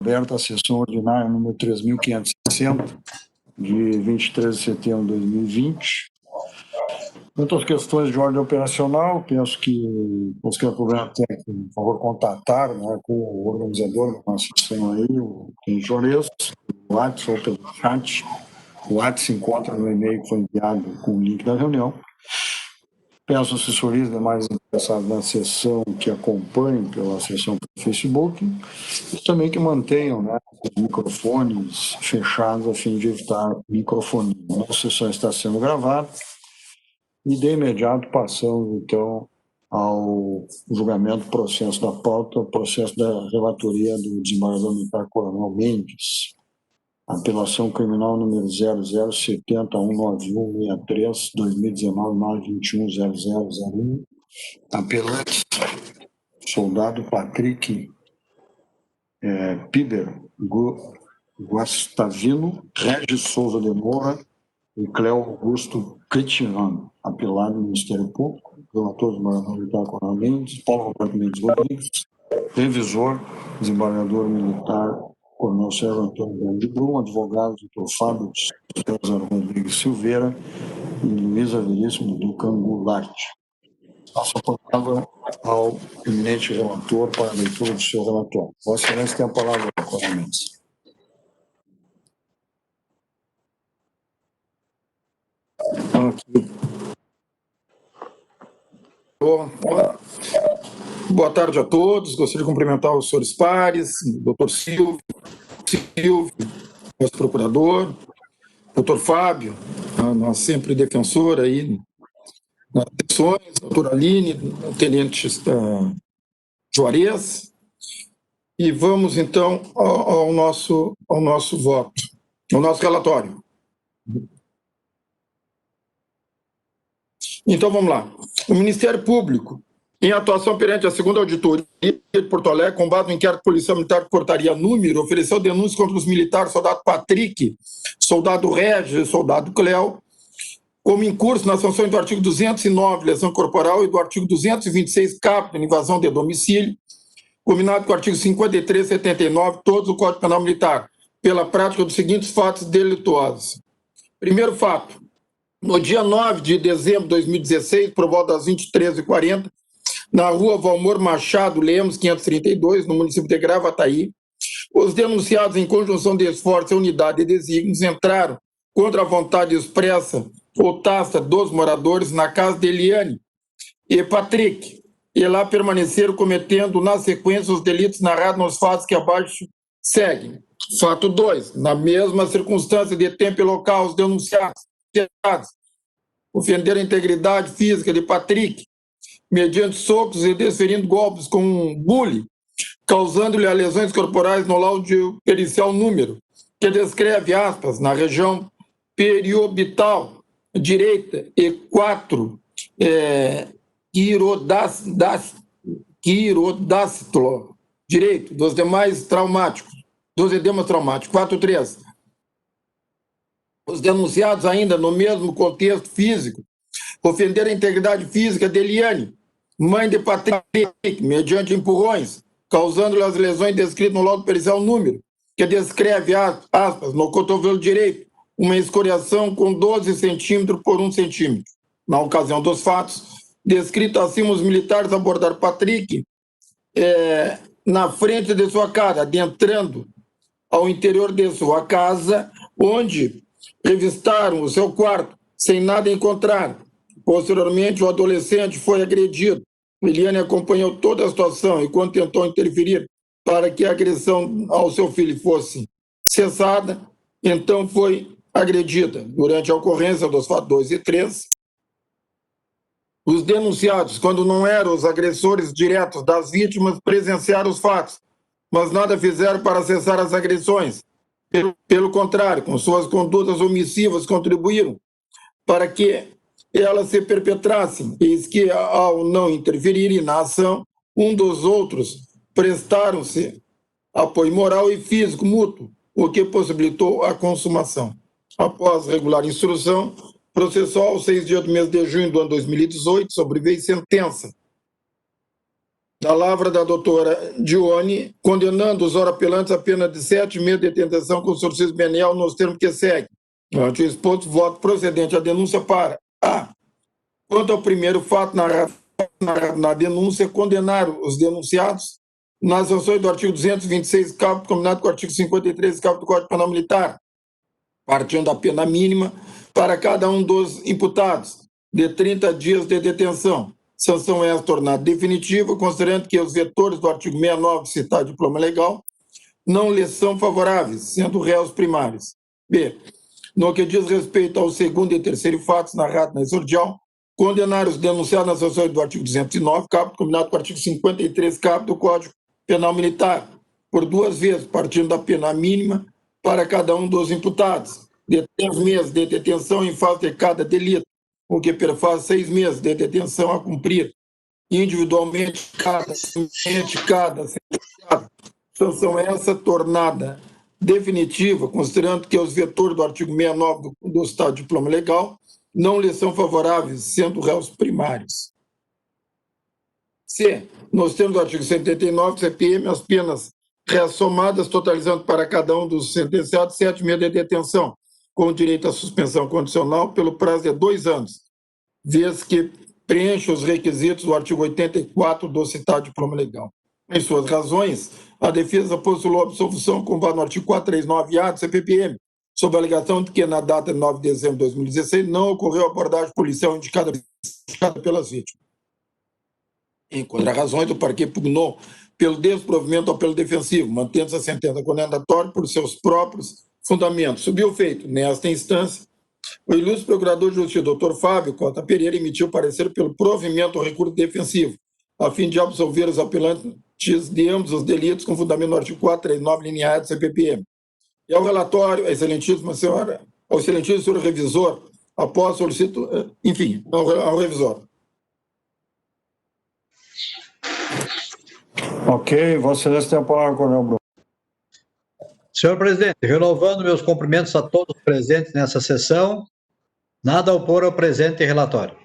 Aberta a sessão ordinária número 3.560, de 23 de setembro de 2020. Quanto às questões de ordem operacional, penso que qualquer problema técnico, por favor, contatar, né, com o organizador da nossa sessão aí, o Ken Juarez, o WhatsApp ou pelo chat. O WhatsApp se encontra no e-mail que foi enviado com o link da reunião. Peço assessorias demais interessados na sessão que acompanhem pela sessão do Facebook e também que mantenham, né, os microfones fechados a fim de evitar microfonia. A sessão está sendo gravada e de imediato passamos então ao julgamento do processo da pauta, processo da relatoria do desembargador militar Coronel Mendes. Apelação criminal número 0070-19163-2019-921-0001. Apelante, soldado Patrick Piber Guastavino, Regis Souza de Moura e Cléo Augusto Critiano. Apelado do Ministério Público, relator do desembargador militar Coronel Mendes, Paulo Roberto Mendes Rodrigues, revisor, desembargador militar Coronel Sérgio Antônio Grande Brum, advogado doutor Fábio César Rodrigues Silveira e Luiz Averíssimo do Cangularte. Passo a palavra ao eminente relator para a leitura do seu relatório. Vossa Excelência tem a palavra, Coronel Mendes. Boa tarde a todos. Gostaria de cumprimentar os senhores pares, o doutor Silvio, nosso procurador, doutor Fábio, nosso sempre defensor aí nas sessões, doutor Aline, o tenente Juarez. E vamos, então, ao nosso voto, ao nosso relatório. Então, vamos lá. O Ministério Público, em atuação perante a segunda auditoria de Porto Alegre, com base no inquérito policial militar de portaria número, ofereceu denúncias contra os militares soldado Patrick, soldado Regis e soldado Cléo, como incurso nas sanções do artigo 209, lesão corporal, e do artigo 226, caput, invasão de domicílio, combinado com o artigo 53 e 79, todos do Código Penal Militar, pela prática dos seguintes fatos delituosos. Primeiro fato, no dia 9 de dezembro de 2016, por volta das 23h40, na rua Valmor Machado Lemos, 532, no município de Gravataí, os denunciados, em conjunção de esforço, unidade e desígnios, entraram contra a vontade expressa ou tácita dos moradores na casa de Eliane e Patrick, e lá permaneceram cometendo, na sequência, os delitos narrados nos fatos que abaixo seguem. Fato 2. Na mesma circunstância de tempo e local, os denunciados ofenderam a integridade física de Patrick, mediante socos e desferindo golpes com um bule, causando-lhe lesões corporais no laudo pericial número, que descreve, aspas, na região periorbital direita e 4 quirodáctilo direito, dos demais traumáticos, dos edemas traumáticos. 4.3. Os denunciados ainda, no mesmo contexto físico, ofenderam a integridade física de Eliane, mãe de Patrick, mediante empurrões, causando-lhe as lesões descritas no laudo pericial número, que descreve, aspas, no cotovelo direito, uma escoriação com 12 centímetros por 1 centímetro. Na ocasião dos fatos, descrito acima, os militares abordaram Patrick na frente de sua casa, adentrando ao interior de sua casa, onde revistaram o seu quarto, sem nada encontrar. Posteriormente, o adolescente foi agredido. Eliane acompanhou toda a situação e, quando tentou interferir para que a agressão ao seu filho fosse cessada, então foi agredida. Durante a ocorrência dos fatos 2 e 3, os denunciados, quando não eram os agressores diretos das vítimas, presenciaram os fatos, mas nada fizeram para cessar as agressões. Pelo contrário, com suas condutas omissivas, contribuíram para que elas se perpetrassem, eis que, ao não interferirem na ação, um dos outros prestaram-se apoio moral e físico mútuo, o que possibilitou a consumação. Após regular instrução processual, 6 dias do mês de junho do ano 2018, sobreveio sentença da lavra da doutora Dione, condenando os oroapelantes a pena de 7 meses de detenção com surcismo venial nos termos que segue. Ante o exposto, voto procedente à denúncia para A. Quanto ao primeiro fato narrado na denúncia, condenar os denunciados nas ações do artigo 226, caput, combinado com o artigo 53, caput do Código Penal Militar, partindo da pena mínima para cada um dos imputados, de 30 dias de detenção. Sanção essa tornada definitiva, considerando que os vetores do artigo 69, citado diploma legal, não lhes são favoráveis, sendo réus primários. B. No que diz respeito ao segundo e terceiro fatos narrados na exordial, condenar os denunciados nas ações do artigo 209, caput, combinado com o artigo 53, caput do Código Penal Militar, por 2 vezes, partindo da pena mínima para cada um dos imputados, de 3 meses de detenção em face de cada delito, o que perfaz 6 meses de detenção a cumprir individualmente cada sentenciado. Sanção essa tornada definitiva, considerando que os vetores do artigo 69 do Estado de Diploma Legal não lhes são favoráveis, sendo réus primários. C. Nos termos do artigo 79 do CPM, as penas reassomadas, totalizando para cada um dos sentenciados 7 meses de detenção, com direito à suspensão condicional pelo prazo de 2 anos, vez que preenche os requisitos do artigo 84 do citado diploma legal. Em suas razões, a defesa postulou absolvição com base no artigo 439-A do CPPM, sob a alegação de que, na data de 9 de dezembro de 2016, não ocorreu abordagem policial indicada pelas vítimas. Em contra-razões, o parquet pugnou pelo desprovimento ao apelo defensivo, mantendo-se a sentença condenatória por seus próprios fundamentos. Subiu o feito. Nesta instância, o ilustre procurador de justiça, Dr. Fábio Cota Pereira, emitiu parecer pelo provimento ao recurso defensivo, a fim de absolver os apelantes de ambos os delitos com fundamento no artigo 439, linha A do CPPM. E ao relatório, a excelentíssima senhora, ao excelentíssimo senhor revisor, após solicito, enfim, ao revisor. Ok, Vossa Excelência tem a palavra, Coronel Bruno. Senhor presidente, renovando meus cumprimentos a todos presentes nessa sessão, nada a opor ao presente relatório.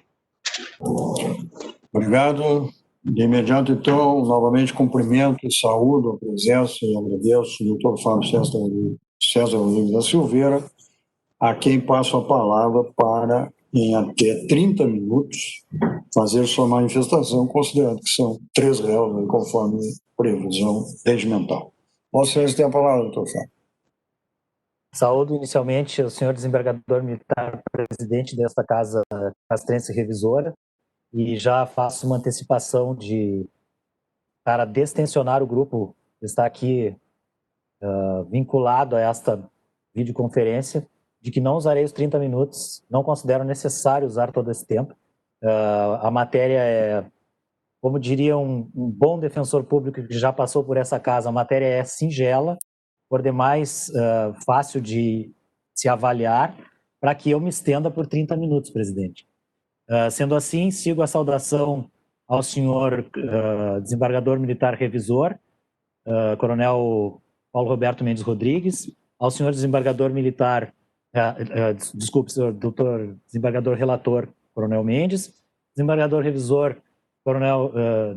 Obrigado. De imediato, então, novamente cumprimento e saúdo a presença e agradeço o doutor Fábio César Rodrigues da Silveira, a quem passo a palavra para, em até 30 minutos, fazer sua manifestação, considerando que são 3 réus, conforme previsão regimental. Vossa Excelência tem a palavra, doutor Fábio. Saúdo inicialmente o senhor desembargador militar, presidente desta Casa Castrense Revisora, e já faço uma antecipação para destensionar o grupo que está aqui vinculado a esta videoconferência, de que não usarei os 30 minutos, não considero necessário usar todo esse tempo. A matéria é, como diria um bom defensor público que já passou por essa casa, a matéria é singela, por demais fácil de se avaliar, para que eu me estenda por 30 minutos, presidente. Sendo assim, sigo a saudação ao senhor desembargador militar revisor, coronel Paulo Roberto Mendes Rodrigues, ao senhor desembargador militar, desculpe, senhor doutor desembargador relator, coronel Mendes, desembargador revisor,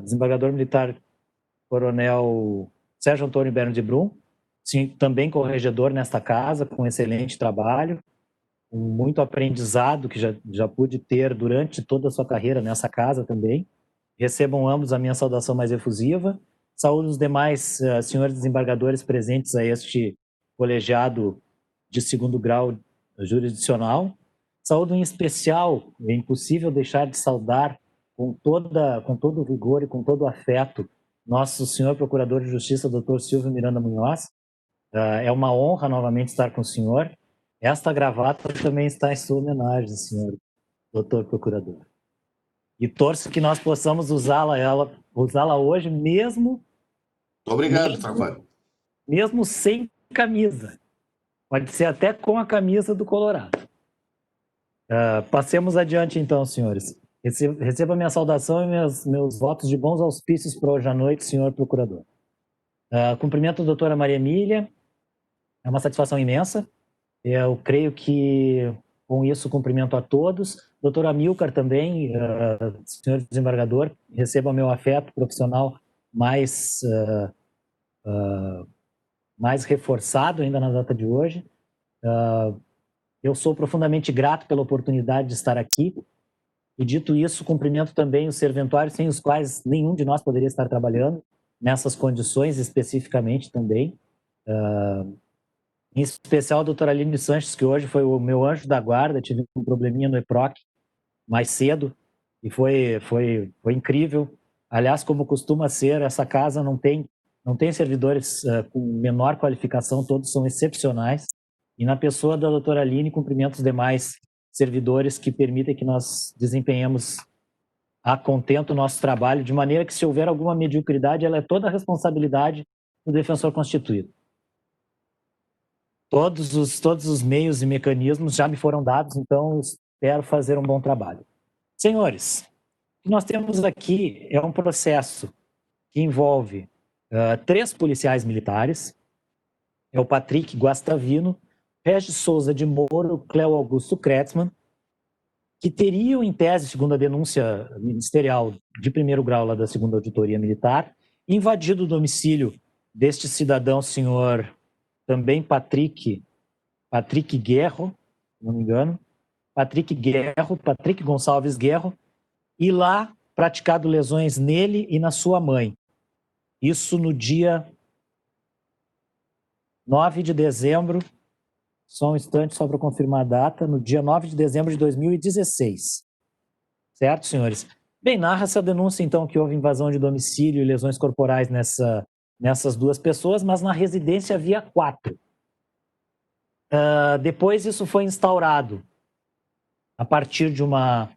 desembargador militar, coronel Sérgio Antônio Berno de Brum, sim, também corregedor nesta casa, com excelente trabalho, muito aprendizado que já pude ter durante toda a sua carreira nessa casa também. Recebam ambos a minha saudação mais efusiva. Saúdo os demais senhores desembargadores presentes a este colegiado de 2º grau jurisdicional. Saúdo em especial, é impossível deixar de saudar com todo o vigor e com todo o afeto nosso senhor procurador de justiça, Dr. Silvio Miranda Munhoz. É uma honra novamente estar com o senhor. Esta gravata também está em sua homenagem, senhor doutor procurador. E torço que nós possamos usá-la hoje mesmo... Obrigado, Trabalho. Mesmo sem camisa. Pode ser até com a camisa do Colorado. Passemos adiante então, senhores. Receba minha saudação e meus votos de bons auspícios para hoje à noite, senhor procurador. Cumprimento a doutora Maria Emília. É uma satisfação imensa. Eu creio que, com isso, cumprimento a todos. Doutor Amilcar também, senhor desembargador, receba meu afeto profissional mais reforçado ainda na data de hoje. Eu sou profundamente grato pela oportunidade de estar aqui. E, dito isso, cumprimento também os serventuários sem os quais nenhum de nós poderia estar trabalhando, nessas condições especificamente também. Em especial a doutora Aline Sanches, que hoje foi o meu anjo da guarda, tive um probleminha no EPROC mais cedo, e foi incrível. Aliás, como costuma ser, essa casa não tem servidores com menor qualificação, todos são excepcionais. E na pessoa da doutora Aline, cumprimento os demais servidores que permitem que nós desempenhemos a contento o nosso trabalho, de maneira que, se houver alguma mediocridade, ela é toda a responsabilidade do defensor constituído. Todos os meios e mecanismos já me foram dados, então espero fazer um bom trabalho. Senhores, o que nós temos aqui é um processo que envolve 3 policiais militares, é o Patrick Guastavino, Regis Souza de Moro, Cléo Augusto Kretzmann, que teriam, em tese, segundo a denúncia ministerial de primeiro grau lá da 2ª Auditoria Militar, invadido o domicílio deste cidadão, senhor também Patrick Guerro, se não me engano, Patrick Gonçalves Guerro, e lá praticado lesões nele e na sua mãe. Isso no dia 9 de dezembro, só um instante só para confirmar a data, no dia 9 de dezembro de 2016. Certo, senhores? Bem, narra-se a denúncia, então, que houve invasão de domicílio e lesões corporais nessas 2 pessoas, mas na residência havia 4. Depois isso foi instaurado a partir de uma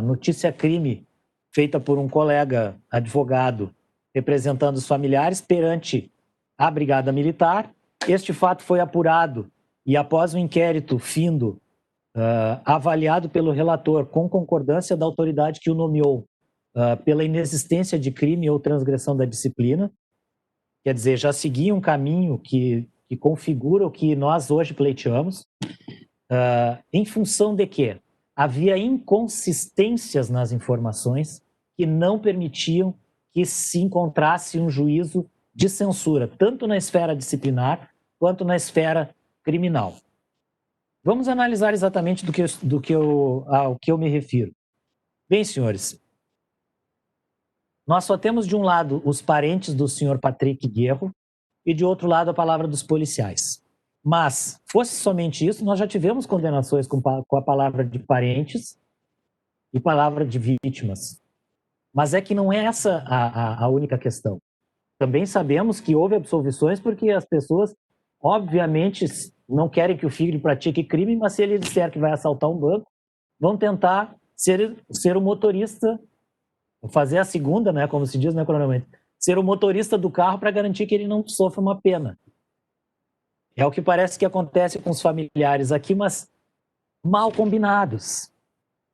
notícia-crime feita por um colega advogado representando os familiares perante a Brigada Militar. Este fato foi apurado e, após o inquérito findo, avaliado pelo relator com concordância da autoridade que o nomeou pela inexistência de crime ou transgressão da disciplina. Quer dizer, já seguia um caminho que configura o que nós hoje pleiteamos, em função de que havia inconsistências nas informações que não permitiam que se encontrasse um juízo de censura, tanto na esfera disciplinar quanto na esfera criminal. Vamos analisar exatamente ao que eu me refiro. Bem, senhores, nós só temos de um lado os parentes do senhor Patrick Guerro e de outro lado a palavra dos policiais. Mas, fosse somente isso, nós já tivemos condenações com a palavra de parentes e palavra de vítimas. Mas é que não é essa a única questão. Também sabemos que houve absolvições porque as pessoas, obviamente, não querem que o filho pratique crime, mas se ele disser que vai assaltar um banco, vão tentar ser o motorista, fazer a segunda, né, como se diz, né, coronelmente, ser o motorista do carro para garantir que ele não sofra uma pena. É o que parece que acontece com os familiares aqui, mas mal combinados.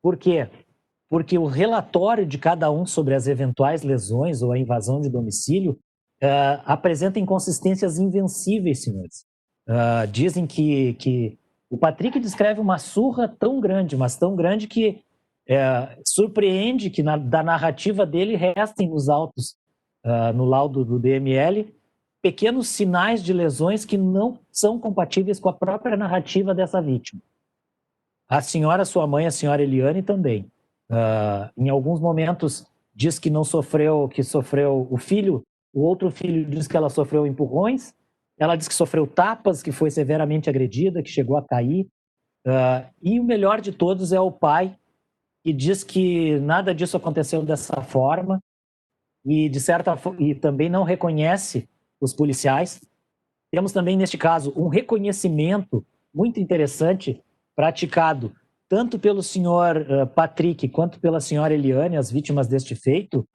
Por quê? Porque o relatório de cada um sobre as eventuais lesões ou a invasão de domicílio apresenta inconsistências invencíveis, senhores. Dizem que o Patrick descreve uma surra tão grande, mas tão grande que surpreende que da narrativa dele restem nos autos, no laudo do DML, pequenos sinais de lesões que não são compatíveis com a própria narrativa dessa vítima. A senhora, sua mãe, a senhora Eliane também. Em alguns momentos diz que não sofreu, que sofreu o filho, o outro filho diz que ela sofreu empurrões, ela diz que sofreu tapas, que foi severamente agredida, que chegou a cair. E o melhor de todos é o pai, que diz que nada disso aconteceu dessa forma e, e também não reconhece os policiais. Temos também, neste caso, um reconhecimento muito interessante praticado tanto pelo senhor Patrick quanto pela senhora Eliane, as vítimas deste feito,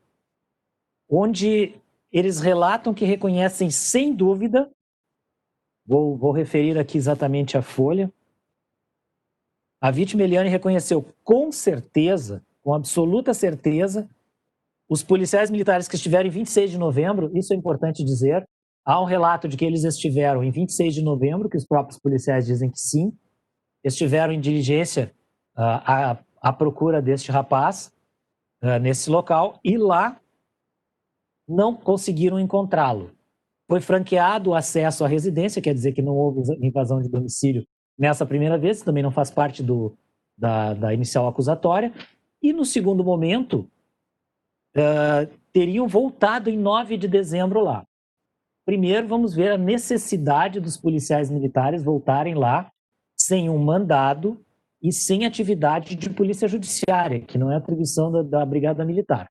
onde eles relatam que reconhecem sem dúvida, vou referir aqui exatamente a folha, a vítima Eliane reconheceu com certeza, com absoluta certeza, os policiais militares que estiveram em 26 de novembro, isso é importante dizer, há um relato de que eles estiveram em 26 de novembro, que os próprios policiais dizem que sim, estiveram em diligência à procura deste rapaz nesse local, e lá não conseguiram encontrá-lo. Foi franqueado o acesso à residência, quer dizer que não houve invasão de domicílio nessa primeira vez, também não faz parte da inicial acusatória. E no segundo momento, teriam voltado em 9 de dezembro lá. Primeiro, vamos ver a necessidade dos policiais militares voltarem lá sem um mandado e sem atividade de polícia judiciária, que não é atribuição da Brigada Militar.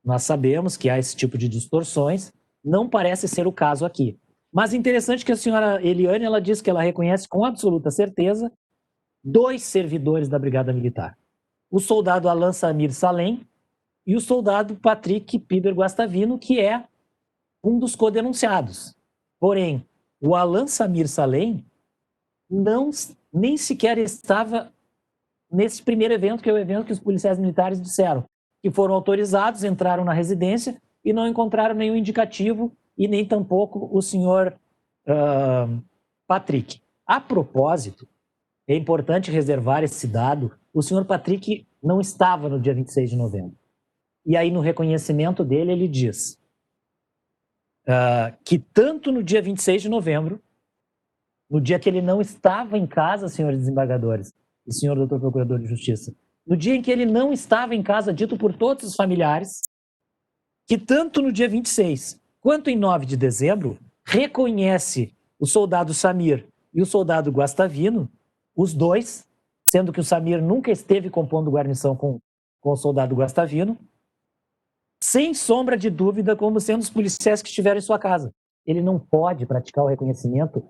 Nós sabemos que há esse tipo de distorções, não parece ser o caso aqui. Mas interessante que a senhora Eliane, ela diz que ela reconhece com absoluta certeza 2 servidores da Brigada Militar. O soldado Alan Samir Salem e o soldado Patrick Piber Guastavino, que é um dos codenunciados. Porém, o Alan Samir Salem nem sequer estava nesse primeiro evento, que é o evento que os policiais militares disseram que foram autorizados, entraram na residência e não encontraram nenhum indicativo e nem tampouco o senhor Patrick. A propósito, é importante reservar esse dado, o senhor Patrick não estava no dia 26 de novembro. E aí, no reconhecimento dele, ele diz que tanto no dia 26 de novembro, no dia que ele não estava em casa, senhores desembargadores e senhor doutor procurador de justiça, no dia em que ele não estava em casa, dito por todos os familiares, que tanto no dia 26 quanto em 9 de dezembro, reconhece o soldado Samir e o soldado Guastavino, os dois, sendo que o Samir nunca esteve compondo guarnição com o soldado Guastavino, sem sombra de dúvida, como sendo os policiais que estiveram em sua casa. Ele não pode praticar o reconhecimento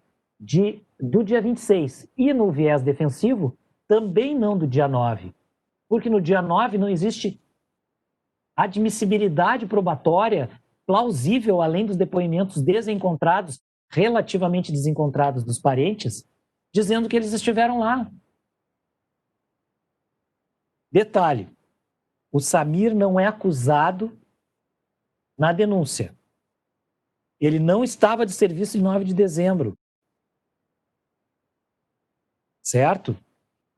do dia 26 e no viés defensivo, também não do dia 9. Porque no dia 9 não existe admissibilidade probatória plausível, além dos depoimentos desencontrados, relativamente desencontrados dos parentes, dizendo que eles estiveram lá. Detalhe, o Samir não é acusado na denúncia. Ele não estava de serviço em 9 de dezembro. Certo?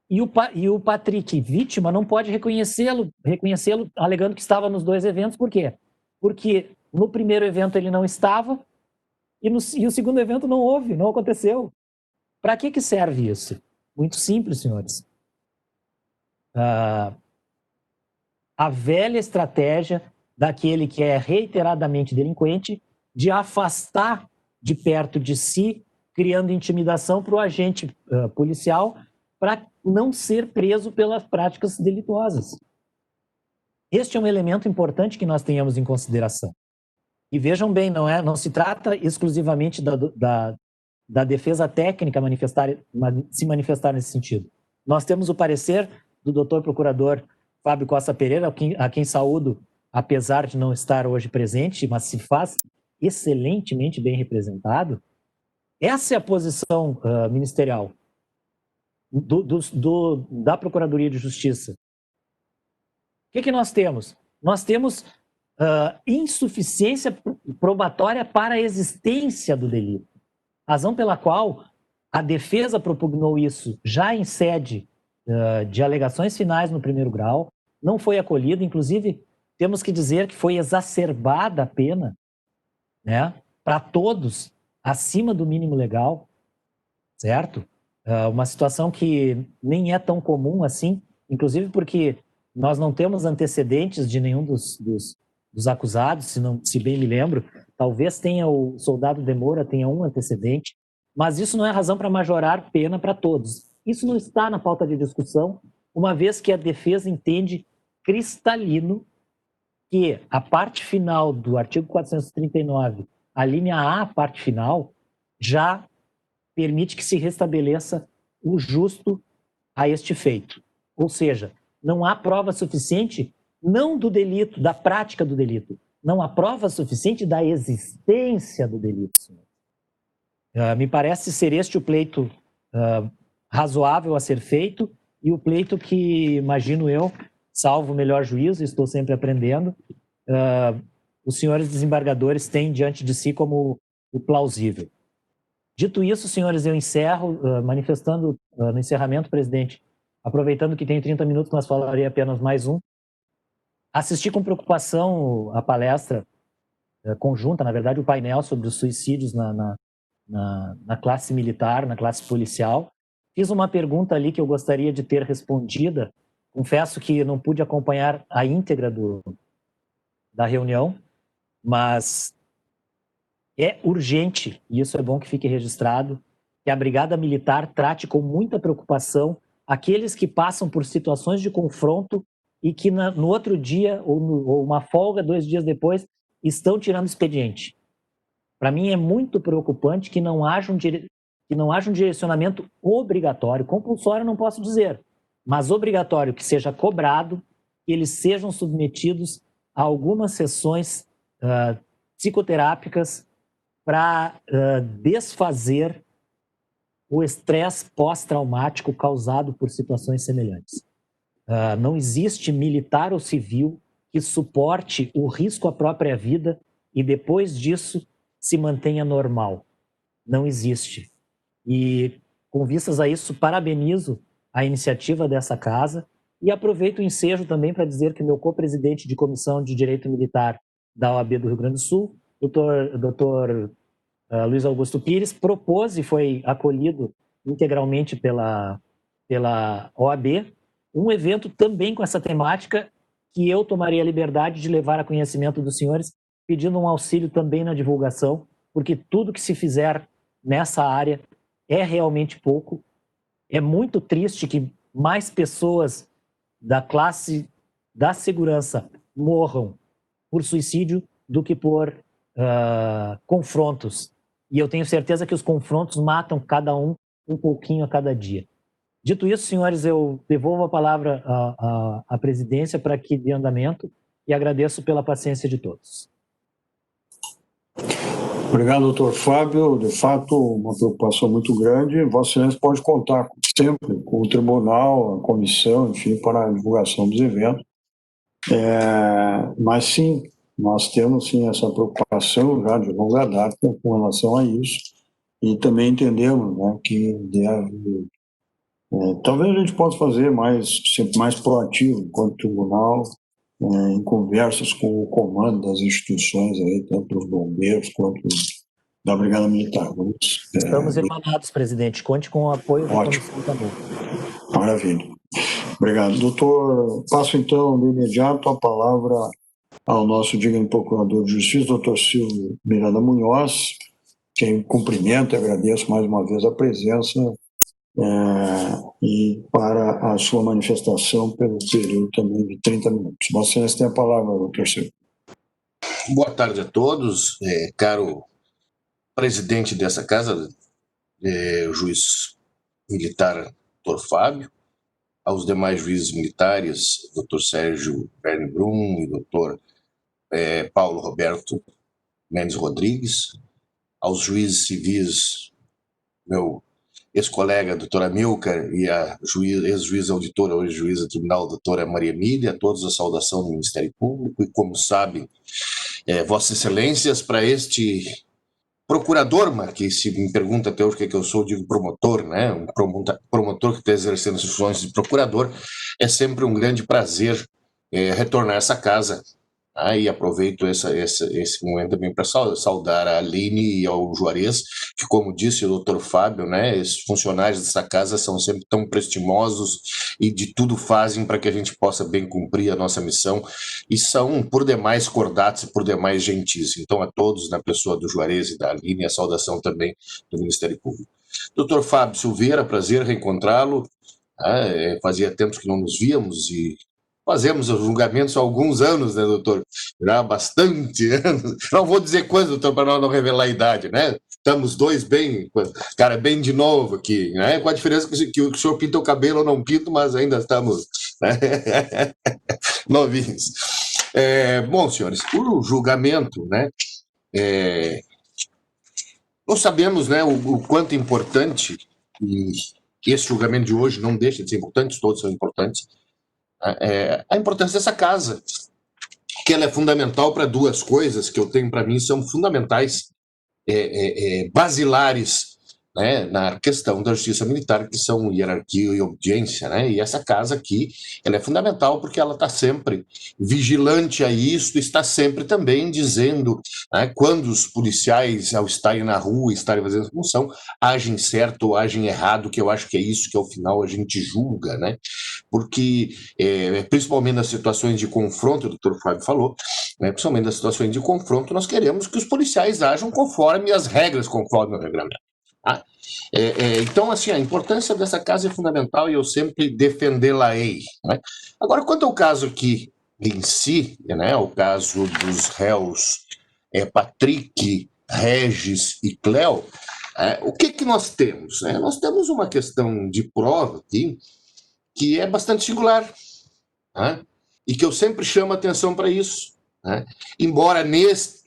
E o Patrick, vítima, não pode reconhecê-lo alegando que estava nos 2 eventos. Por quê? Porque no primeiro evento ele não estava e o segundo evento não aconteceu. Para que serve isso? Muito simples, senhores. A velha estratégia daquele que é reiteradamente delinquente de afastar de perto de si, criando intimidação para o agente policial para não ser preso pelas práticas delituosas. Este é um elemento importante que nós tenhamos em consideração. E vejam bem, não se trata exclusivamente da defesa técnica se manifestar nesse sentido. Nós temos o parecer do doutor procurador Fábio Costa Pereira, a quem saúdo, apesar de não estar hoje presente, mas se faz excelentemente bem representado. Essa é a posição ministerial da Procuradoria de Justiça. O que nós temos? Nós temos insuficiência probatória para a existência do delito. Razão pela qual a defesa propugnou isso já em sede de alegações finais no primeiro grau, não foi acolhido, inclusive temos que dizer que foi exacerbada a pena, né, para todos, acima do mínimo legal, certo? Uma situação que nem é tão comum assim, inclusive porque nós não temos antecedentes de nenhum dos acusados, se bem me lembro. Talvez tenha o soldado Demora, tenha um antecedente, mas isso não é razão para majorar pena para todos. Isso não está na pauta de discussão, uma vez que a defesa entende cristalino que a parte final do artigo 439, a linha A, parte final, já permite que se restabeleça o justo a este feito. Ou seja, não há prova suficiente, não do delito, da prática do delito, não há prova suficiente da existência do delito. Me parece ser este o pleito razoável a ser feito e o pleito que, imagino eu, salvo o melhor juízo, estou sempre aprendendo, os senhores desembargadores têm diante de si como o plausível. Dito isso, senhores, eu encerro, manifestando no encerramento, presidente, aproveitando que tenho 30 minutos, mas falarei apenas mais um. Assisti com preocupação a palestra conjunta, na verdade, o painel sobre os suicídios na classe militar, na classe policial. Fiz uma pergunta ali que eu gostaria de ter respondida. Confesso que não pude acompanhar a íntegra da reunião, mas é urgente, e isso é bom que fique registrado, que a Brigada Militar trate com muita preocupação aqueles que passam por situações de confronto e que no outro dia, ou uma folga 2 dias depois, estão tirando expediente. Para mim é muito preocupante que não haja um direcionamento obrigatório, compulsório não posso dizer, mas obrigatório, que seja cobrado, que eles sejam submetidos a algumas sessões psicoterápicas para desfazer o estresse pós-traumático causado por situações semelhantes. Não existe militar ou civil que suporte o risco à própria vida e depois disso se mantenha normal. Não existe. E com vistas a isso, parabenizo a iniciativa dessa casa e aproveito o ensejo também para dizer que meu co-presidente de Comissão de Direito Militar da OAB do Rio Grande do Sul, Dr. Luiz Augusto Pires, propôs e foi acolhido integralmente pela OAB um evento também com essa temática que eu tomaria a liberdade de levar a conhecimento dos senhores, pedindo um auxílio também na divulgação, porque tudo que se fizer nessa área é realmente pouco. É muito triste que mais pessoas da classe da segurança morram por suicídio do que por confrontos. E eu tenho certeza que os confrontos matam cada um pouquinho a cada dia. Dito isso, senhores, eu devolvo a palavra à presidência para que dê andamento e agradeço pela paciência de todos. Obrigado, doutor Fábio. De fato, uma preocupação muito grande. Vossa Excelência pode contar sempre com o tribunal, a comissão, enfim, para a divulgação dos eventos. Mas sim, nós temos sim essa preocupação já de longa data com relação a isso e também entendemos, né, que deve, talvez a gente possa fazer sempre mais proativo enquanto tribunal, em conversas com o comando das instituições aí, tanto dos bombeiros quanto da Brigada Militar. Estamos emanados, presidente. Conte com o apoio da comissão também. Maravilha. Obrigado. Doutor, passo então de imediato a palavra ao nosso digno procurador de justiça, doutor Silvio Miranda Munhoz, quem cumprimento e agradeço mais uma vez a presença e para a sua manifestação pelo período também de 30 minutos. Vossa Excelência tem a palavra, doutor Silvio. Boa tarde a todos, caro presidente dessa casa, juiz militar doutor Fábio, aos demais juízes militares, doutor Sérgio Verne Brum e doutor Paulo Roberto Mendes Rodrigues, aos juízes civis, meu ex-colega, doutora Milka, e a ex-juíza auditora, hoje juíza do tribunal, doutora Maria Emília, a todos a saudação do Ministério Público, e como sabem, Vossas Excelências, para este procurador, mas que se me pergunta até hoje o que é que eu sou, eu digo promotor, né? Um promotor que está exercendo as funções de procurador, é sempre um grande prazer retornar a essa casa. E aproveito esse momento também para saudar a Aline e ao Juarez, que, como disse o doutor Fábio, né, esses funcionários dessa casa são sempre tão prestimosos e de tudo fazem para que a gente possa bem cumprir a nossa missão e são, por demais, cordatos e por demais gentis. Então, a todos, na pessoa do Juarez e da Aline, a saudação também do Ministério Público. Doutor Fábio Silveira, prazer reencontrá-lo. Fazia tempos que não nos víamos e fazemos os julgamentos há alguns anos, né, doutor? Já há bastante anos. Não vou dizer quantos, doutor, para não revelar a idade, né? Estamos dois bem de novo aqui, né? Com a diferença que o senhor pinta o cabelo, eu não pinto, mas ainda estamos, né? Novinhos. Bom, senhores, o julgamento, né? Nós sabemos, né, o quanto é importante, e esse julgamento de hoje não deixa de ser importante, todos são importantes, a importância dessa casa, que ela é fundamental para duas coisas que eu tenho para mim, são fundamentais, basilares né, na questão da justiça militar, que são hierarquia e obediência, né? E essa casa aqui, ela é fundamental porque ela está sempre vigilante a isso, está sempre também dizendo, né, quando os policiais, ao estarem na rua, estarem fazendo função, agem certo ou agem errado, que eu acho que é isso que ao final a gente julga, né? Porque, principalmente nas situações de confronto, o doutor Fábio falou, né, principalmente nas situações de confronto, nós queremos que os policiais ajam conforme as regras, conforme o regramento. Tá? Então, assim, a importância dessa casa é fundamental e eu sempre defendê-la-ei. Né? Agora, quanto ao caso aqui em si, né, o caso dos réus Patrick, Regis e Cléo, o que nós temos? Né? Nós temos uma questão de prova aqui que é bastante singular, né? E que eu sempre chamo a atenção para isso. Né? Embora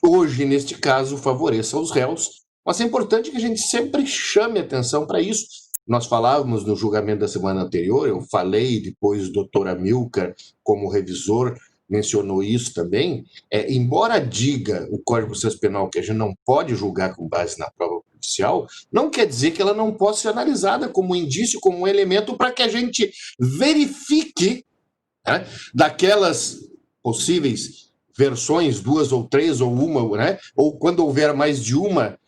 hoje, neste caso, favoreça os réus, mas é importante que a gente sempre chame atenção para isso. Nós falávamos no julgamento da semana anterior, eu falei, depois o doutor Amilcar, como revisor, mencionou isso também. Embora diga o Código de Processo Penal que a gente não pode julgar com base na prova policial, não quer dizer que ela não possa ser analisada como indício, como um elemento para que a gente verifique, né, daquelas possíveis versões, 2 ou 3 ou uma, né, ou quando houver mais de uma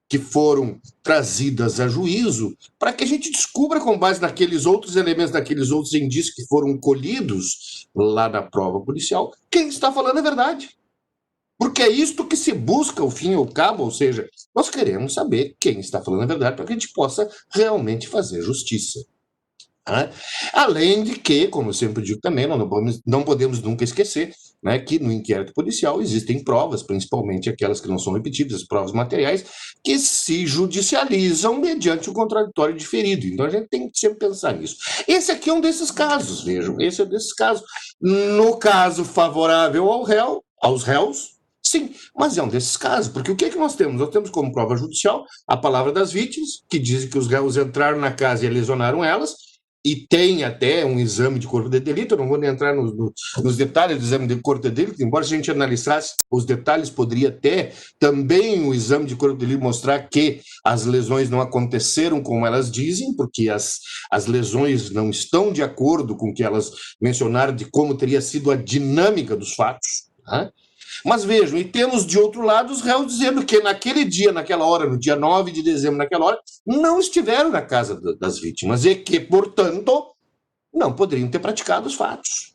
que foram trazidas a juízo, para que a gente descubra, com base naqueles outros elementos, naqueles outros indícios que foram colhidos lá na prova policial, quem está falando a verdade. Porque é isto que se busca, ao fim e ao cabo, ou seja, nós queremos saber quem está falando a verdade para que a gente possa realmente fazer justiça. Né? Além de que, como eu sempre digo também, não podemos nunca esquecer, né, que no inquérito policial existem provas, principalmente aquelas que não são repetidas, as provas materiais, que se judicializam mediante o contraditório diferido. Então a gente tem que sempre pensar nisso. Esse aqui é um desses casos, vejam, esse é um desses casos. No caso favorável aos réus, sim, mas é um desses casos, porque o que é que nós temos? Nós temos como prova judicial a palavra das vítimas, que dizem que os réus entraram na casa e lesionaram elas, e tem até um exame de corpo de delito, eu não vou nem entrar nos detalhes do exame de corpo de delito, embora a gente analisasse os detalhes, poderia até também o exame de corpo de delito mostrar que as lesões não aconteceram como elas dizem, porque as lesões não estão de acordo com o que elas mencionaram de como teria sido a dinâmica dos fatos, né? Mas vejam, e temos de outro lado os réus dizendo que naquele dia, naquela hora, no dia 9 de dezembro, naquela hora, não estiveram na casa das vítimas e que, portanto, não poderiam ter praticado os fatos.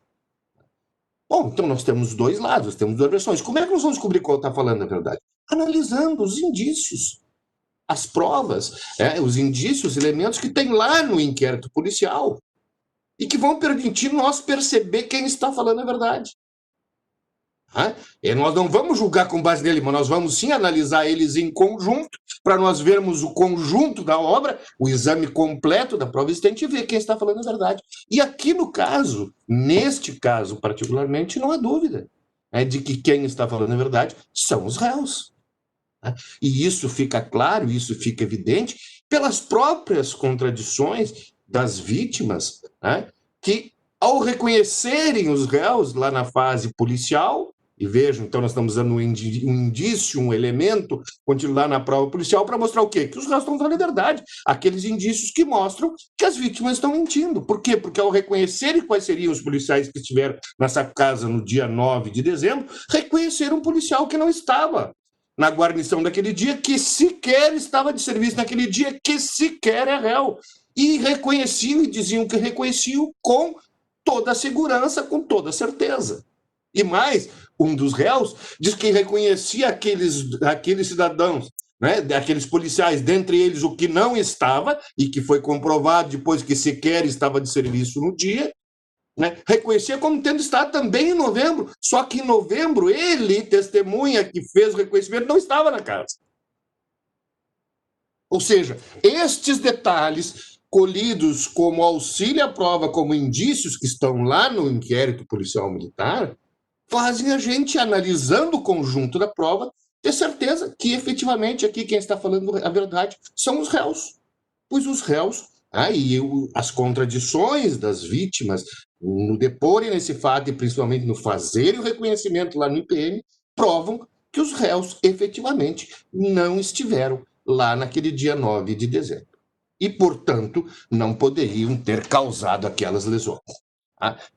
Bom, então nós temos dois lados, temos duas versões. Como é que nós vamos descobrir qual está falando a verdade? Analisando os indícios, as provas, os indícios, os elementos que tem lá no inquérito policial e que vão permitir nós perceber quem está falando a verdade. E nós não vamos julgar com base nele, mas nós vamos sim analisar eles em conjunto, para nós vermos o conjunto da obra, o exame completo da prova existente e ver quem está falando a verdade. E aqui no caso, neste caso particularmente, não há dúvida de que quem está falando a verdade são os réus. E isso fica claro, isso fica evidente pelas próprias contradições das vítimas, que ao reconhecerem os réus lá na fase policial, e vejam, então nós estamos dando um indício, um elemento, continuar na prova policial para mostrar o quê? Que os réus estão falando a verdade. Aqueles indícios que mostram que as vítimas estão mentindo. Por quê? Porque ao reconhecerem quais seriam os policiais que estiveram nessa casa no dia 9 de dezembro, reconheceram um policial que não estava na guarnição daquele dia, que sequer estava de serviço naquele dia, que sequer é réu. E reconheciam e diziam que reconheciam com toda a segurança, com toda a certeza. E mais, um dos réus diz que reconhecia aqueles cidadãos, aqueles policiais, dentre eles o que não estava, e que foi comprovado depois que sequer estava de serviço no dia, reconhecia como tendo estado também em novembro, só que em novembro ele, testemunha que fez o reconhecimento, não estava na casa. Ou seja, estes detalhes colhidos como auxílio à prova, como indícios que estão lá no inquérito policial militar, fazem a gente, analisando o conjunto da prova, ter certeza que, efetivamente, aqui quem está falando a verdade são os réus. Pois os réus, e as contradições das vítimas no deporem nesse fato, e principalmente no fazerem o reconhecimento lá no IPM, provam que os réus, efetivamente, não estiveram lá naquele dia 9 de dezembro. E, portanto, não poderiam ter causado aquelas lesões.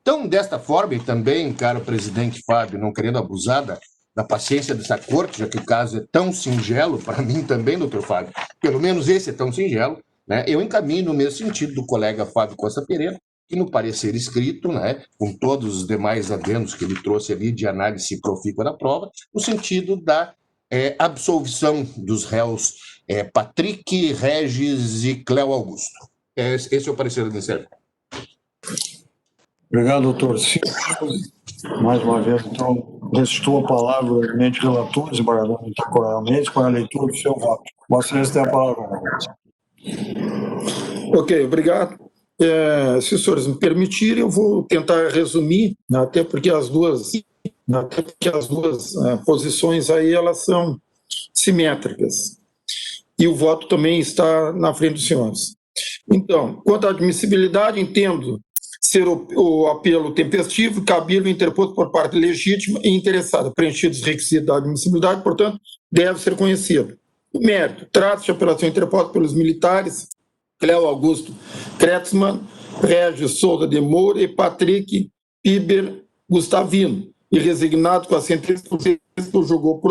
Então, desta forma, e também, caro presidente Fábio, não querendo abusar da paciência dessa corte, já que o caso é tão singelo, para mim também, doutor Fábio, pelo menos esse é tão singelo, né, eu encaminho no mesmo sentido do colega Fábio Costa Pereira, que no parecer escrito, né, com todos os demais adendos que ele trouxe ali de análise profícua da prova, no sentido da absolvição dos réus Patrick, Regis e Cléo Augusto. Esse é o parecer do Ministério. Obrigado, doutor Silvio. Mais uma vez, então, restituo a palavra ao eminente relator, desembargador Militar Coronel Mendes, para a leitura do seu voto. Vossa Excelência tem a palavra. Ok, obrigado. Se os senhores me permitirem, eu vou tentar resumir, até porque as duas posições aí, elas são simétricas. E o voto também está na frente dos senhores. Então, quanto à admissibilidade, entendo ser o apelo tempestivo, cabível e interposto por parte legítima e interessada, preenchidos os requisitos da admissibilidade, portanto, deve ser conhecido. O mérito, trata-se de apelação interposta pelos militares Cléo Augusto Kretzmann, Regis Souza de Moura e Patrick Piber Gustavino, e resignado com a sentença que julgou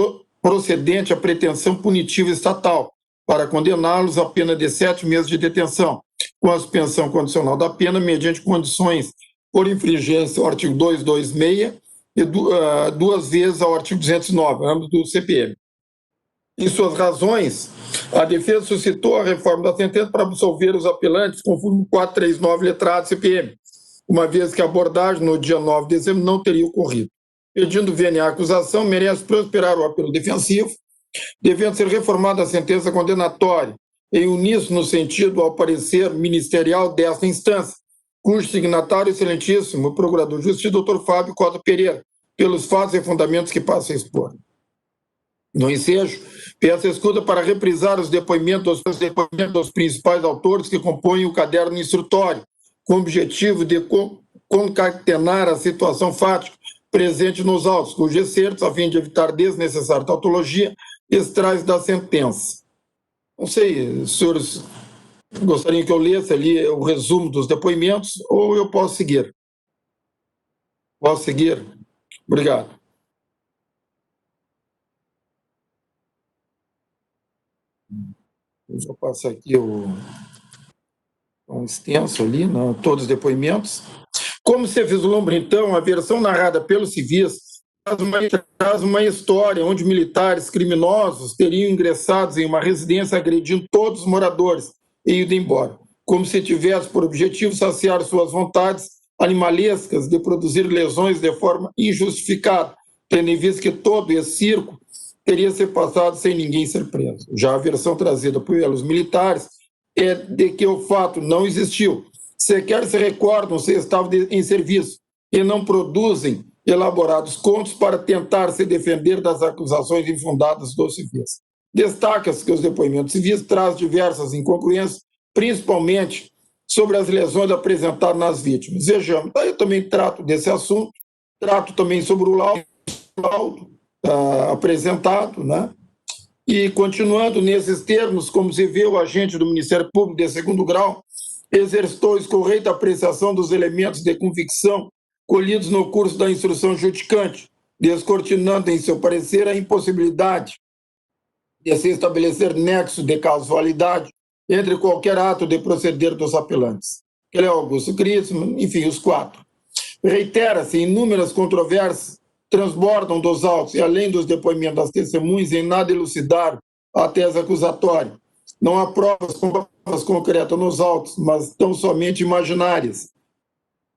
procedente a pretensão punitiva estatal para condená-los à pena de 7 meses de detenção, com a suspensão condicional da pena mediante condições por infringência ao artigo 226 e duas vezes ao artigo 209, âmbito do CPM. Em suas razões, a defesa suscitou a reforma da sentença para absolver os apelantes conforme 439 letrado CPM, uma vez que a abordagem no dia 9 de dezembro não teria ocorrido. Pedindo vênia à acusação, merece prosperar o apelo defensivo, devendo ser reformada a sentença condenatória, em uníssono no sentido ao parecer ministerial desta instância, cujo signatário excelentíssimo, o procurador de justiça, doutor Fábio Costa Pereira, pelos fatos e fundamentos que passo a expor. No ensejo, peço escuta para reprisar os depoimentos dos principais autores que compõem o caderno instrutório, com o objetivo de concatenar a situação fática presente nos autos, cujos excertos, a fim de evitar desnecessária tautologia, extrai da sentença. Não sei, senhores gostariam que eu lesse ali o resumo dos depoimentos, ou eu posso seguir? Posso seguir? Obrigado. Eu já passo aqui um extenso ali, né, todos os depoimentos. Como se vislumbra, então, a versão narrada pelos civis traz uma história onde militares criminosos teriam ingressado em uma residência agredindo todos os moradores e ido embora, como se tivesse por objetivo saciar suas vontades animalescas de produzir lesões de forma injustificada, tendo em vista que todo esse circo teria ser passado sem ninguém ser preso. Já a versão trazida pelos militares é de que o fato não existiu, sequer se recordam se estavam em serviço e não produzem elaborados contos para tentar se defender das acusações infundadas dos civis. Destaca-se que os depoimentos civis trazem diversas incongruências, principalmente sobre as lesões apresentadas nas vítimas. Vejamos, eu também trato desse assunto, trato também sobre o laudo apresentado, né? E continuando nesses termos, como se vê, o agente do Ministério Público de segundo grau exercitou escorreita apreciação dos elementos de convicção colhidos no curso da instrução judicante, descortinando em seu parecer a impossibilidade de se estabelecer nexo de causalidade entre qualquer ato de proceder dos apelantes. Cléo Augusto Kretzmann, enfim, os quatro. Reitera-se inúmeras controvérsias, transbordam dos autos e além dos depoimentos das testemunhas em nada elucidar a tese acusatória. Não há provas concretas nos autos, mas tão somente imaginárias,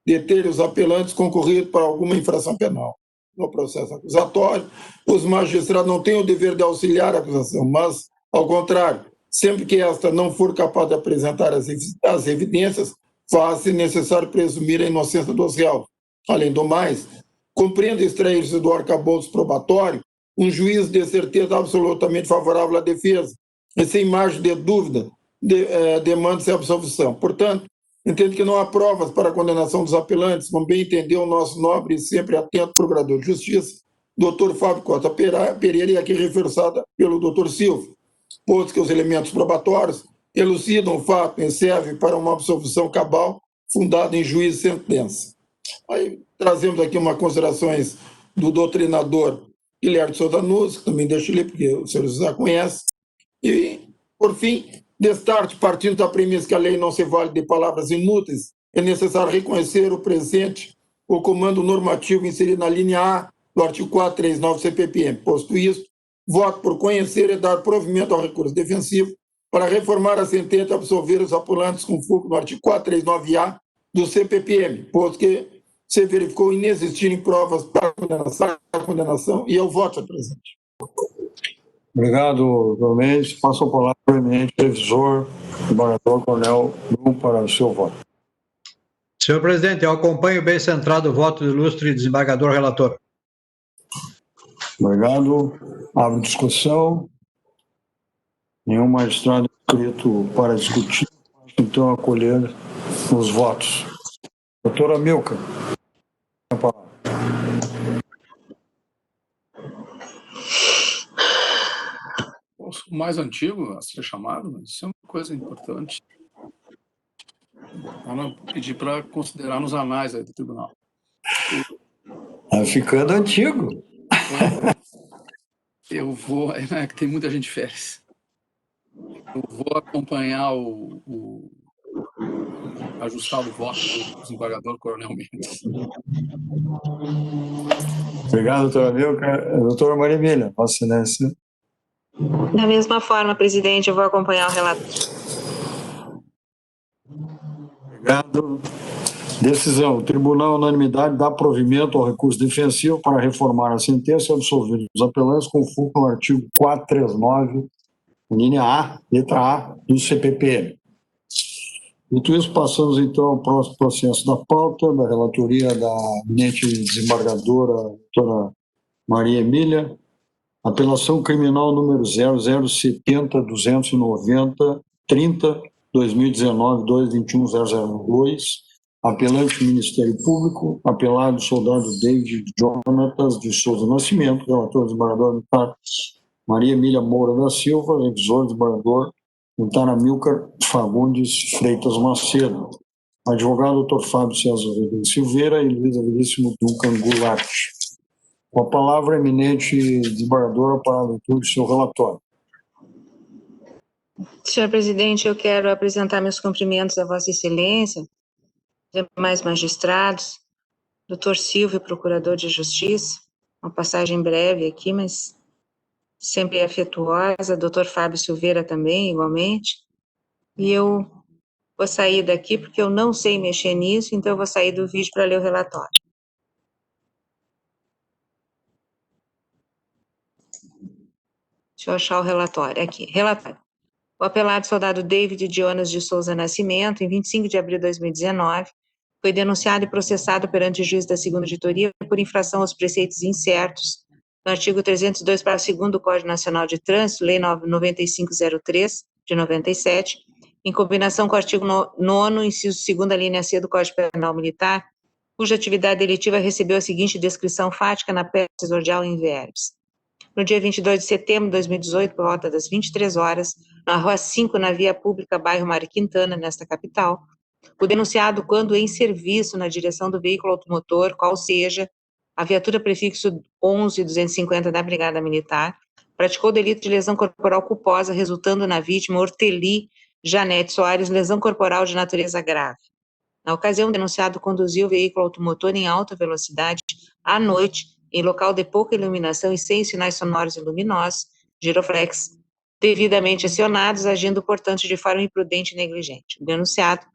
de ter os apelantes concorrido para alguma infração penal. No processo acusatório, os magistrados não têm o dever de auxiliar a acusação, mas, ao contrário, sempre que esta não for capaz de apresentar as evidências, faz-se necessário presumir a inocência dos réus. Além do mais, compreende extrair-se do arcabouço probatório um juízo de certeza absolutamente favorável à defesa, e sem margem de dúvida, demanda-se a absolvição. Portanto, entendo que não há provas para a condenação dos apelantes, como bem entendeu o nosso nobre e sempre atento procurador de justiça, doutor Fábio Costa Pereira, e aqui reforçada pelo doutor Silvio. posto que os elementos probatórios elucidam o fato e servem para uma absolvição cabal fundada em juízo e sentença. Aí trazemos aqui umas considerações do doutrinador Guilherme de Souza Nunes, que também deixo ler, porque o senhor já conhece. E, por fim, destarte, partindo da premissa que a lei não se vale de palavras inúteis, é necessário reconhecer o presente, o comando normativo inserido na linha A do artigo 439 do CPPM. Posto isto, voto por conhecer e dar provimento ao recurso defensivo para reformar a sentença e absolver os apulantes com fulcro no artigo 439A do CPPM, posto que se verificou inexistirem provas para a condenação, e eu voto, senhor presidente. Obrigado, Dr. Mendes. Passo a palavra ao eminente revisor, desembargador Coronel Brum, para o seu voto. Senhor presidente, eu acompanho bem centrado o voto do ilustre desembargador relator. Obrigado. Abro discussão. Nenhum magistrado inscrito para discutir. Então, acolher os votos. Doutora Milka. A palavra. O mais antigo a ser chamado, mas isso é uma coisa importante. Vamos pedir para considerar nos anais aí do tribunal. Está ficando antigo. Eu vou, é que tem muita gente de férias. Eu vou acompanhar ajustar o voto do desembargador Coronel Mendes. Obrigado, doutora Milka. Doutora Maria Emília, Vossa Excelência. Da mesma forma, presidente, eu vou acompanhar o relator. Obrigado. Decisão. O Tribunal, unanimidade, dá provimento ao recurso defensivo para reformar a sentença e absolver os apelantes com fulcro no artigo 439, linha A, letra A, do CPPM. Dito isso, passamos então ao próximo processo da pauta, da relatoria da eminente desembargadora, doutora Maria Emília. Apelação criminal número 0070-219-30-2019-221-002, apelante Ministério Público, apelado soldado David Jonatas de Souza Nascimento, relator desembargador militar Maria Emília Moura da Silva, revisor desembargador militar Amilcar Fagundes Freitas Macedo, advogado Dr. Fábio César Rodrigues Silveira e Luísa Veríssimo Duncan Goulart. Com a palavra, eminente desembargadora, para a leitura do seu relatório. Senhor presidente, eu quero apresentar meus cumprimentos a Vossa Excelência, demais magistrados, doutor Silvio, procurador de Justiça, uma passagem breve aqui, mas sempre afetuosa, doutor Fábio Silveira também, igualmente, e eu vou sair daqui porque eu não sei mexer nisso, então eu vou sair do vídeo para ler o relatório. Deixa eu achar o relatório. Aqui, relatório. O apelado soldado David Jonas de Souza Nascimento, em 25 de abril de 2019, foi denunciado e processado perante o juiz da segunda editoria por infração aos preceitos incertos no artigo 302, parágrafo 2º do Código Nacional de Trânsito, Lei 9503, de 97, em combinação com o artigo 9º, inciso 2º, linha C do Código Penal Militar, cuja atividade delitiva recebeu a seguinte descrição fática na peça exordial em verbis. No dia 22 de setembro de 2018, por volta das 23 horas, na Rua 5, na via pública, bairro Mário Quintana, nesta capital, o denunciado, quando em serviço na direção do veículo automotor, qual seja a viatura prefixo 11.250 da Brigada Militar, praticou delito de lesão corporal culposa, resultando na vítima Orteli Janete Soares, lesão corporal de natureza grave. Na ocasião, o denunciado conduziu o veículo automotor em alta velocidade à noite, em local de pouca iluminação e sem sinais sonoros e luminosos, giroflex, devidamente acionados, agindo, portanto, de forma imprudente e negligente. O denunciado,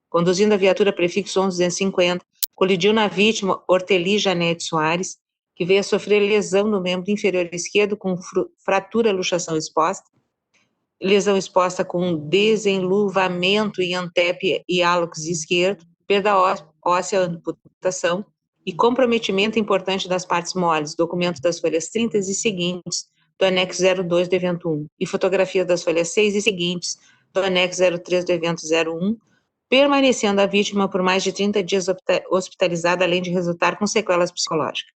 conduzindo a viatura prefixo 11.250, colidiu na vítima Orteli Janete Soares, que veio a sofrer lesão no membro inferior esquerdo com fratura luxação exposta, lesão exposta com desenluvamento em antepe e hálux esquerdo, perda óssea, amputação e comprometimento importante das partes moles, documento das folhas 30 e seguintes do anexo 02 do evento 1 e fotografia das folhas 6 e seguintes do anexo 03 do evento 01, permanecendo a vítima por mais de 30 dias hospitalizada, além de resultar com sequelas psicológicas.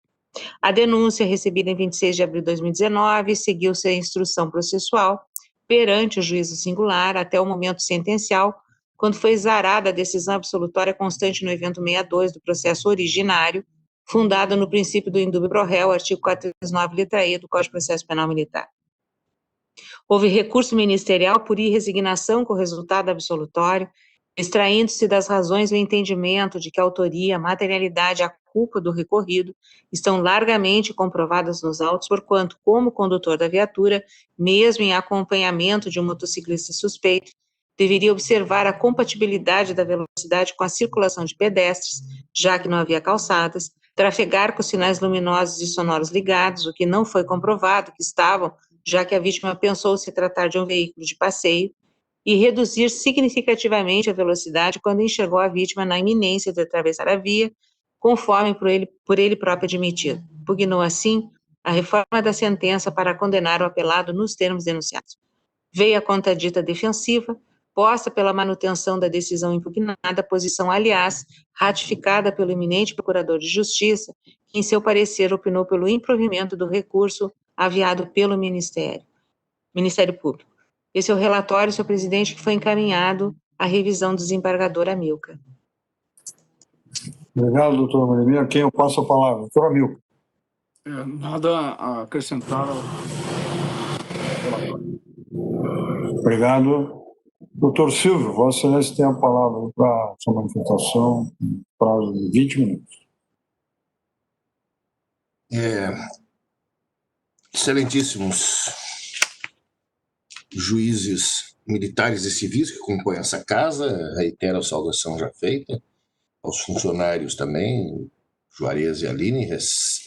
A denúncia, recebida em 26 de abril de 2019, seguiu-se a instrução processual perante o juízo singular até o momento sentencial, quando foi exarada a decisão absolutória constante no evento 62 do processo originário, fundado no princípio do indúbio pro réu, artigo 439, letra E do Código de Processo Penal Militar. Houve recurso ministerial por irresignação com o resultado absolutório, extraindo-se das razões o entendimento de que a autoria, a materialidade e a culpa do recorrido estão largamente comprovadas nos autos, porquanto, como condutor da viatura, mesmo em acompanhamento de um motociclista suspeito, deveria observar a compatibilidade da velocidade com a circulação de pedestres, já que não havia calçadas, trafegar com sinais luminosos e sonoros ligados, o que não foi comprovado que estavam, já que a vítima pensou se tratar de um veículo de passeio, e reduzir significativamente a velocidade quando enxergou a vítima na iminência de atravessar a via, conforme por ele próprio admitido. Pugnou, assim, a reforma da sentença para condenar o apelado nos termos denunciados. Veio a contradita defensiva, posta pela manutenção da decisão impugnada, posição, aliás, ratificada pelo eminente procurador de justiça, que em seu parecer opinou pelo improvimento do recurso aviado pelo Ministério Público. Esse é o relatório, senhor presidente, que foi encaminhado à revisão do desembargador Amilcar. Obrigado, doutor Maria. A quem eu passo a palavra? Doutor Amilcar. Nada a acrescentar ao relatório. Obrigado. Doutor Silvio, Vossa Excelência tem a palavra para sua manifestação, em prazo de 20 minutos. Excelentíssimos juízes militares e civis que compõem essa casa, reitero a saudação já feita, aos funcionários também, Juarez e Aline,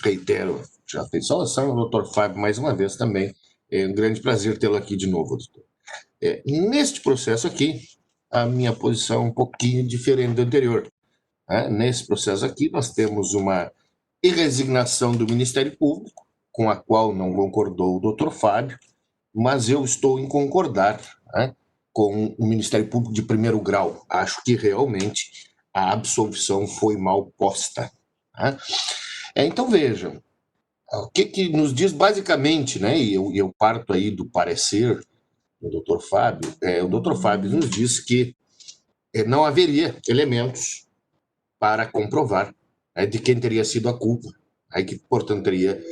reitero, já feita saudação, ao doutor Fábio mais uma vez também, é um grande prazer tê-lo aqui de novo, doutor. Neste processo aqui, a minha posição é um pouquinho diferente do anterior. Nesse processo aqui, nós temos uma irresignação do Ministério Público, com a qual não concordou o doutor Fábio, mas eu estou em concordar com o Ministério Público de primeiro grau. Acho que realmente a absolvição foi mal posta. Então, vejam, o que nos diz basicamente, e eu parto aí do parecer do doutor Fábio, o doutor Fábio nos diz que não haveria elementos para comprovar de quem teria sido a culpa. Que, portanto, teria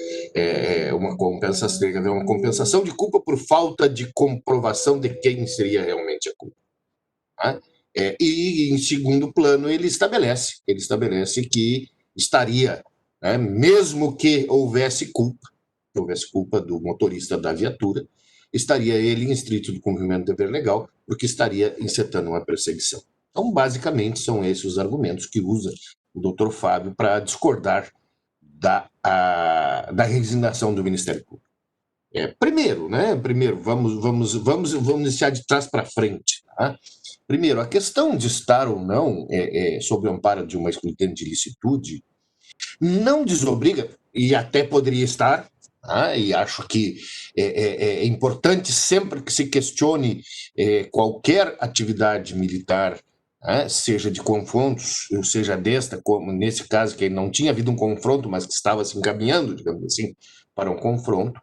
uma compensação de culpa por falta de comprovação de quem seria realmente a culpa. E, em segundo plano, ele estabelece que estaria, mesmo que houvesse culpa do motorista da viatura, estaria ele em estrito do cumprimento do dever legal, porque estaria incitando uma perseguição. Então, basicamente, são esses os argumentos que usa o doutor Fábio para discordar da resignação do Ministério Público. Primeiro, vamos iniciar de trás para frente. Primeiro, a questão de estar ou não sob o amparo de uma excludente de ilicitude não desobriga, e até poderia estar, e acho que é importante sempre que se questione qualquer atividade militar, seja de confrontos, ou seja desta, como nesse caso, que não tinha havido um confronto, mas que estava se encaminhando, digamos assim, para um confronto,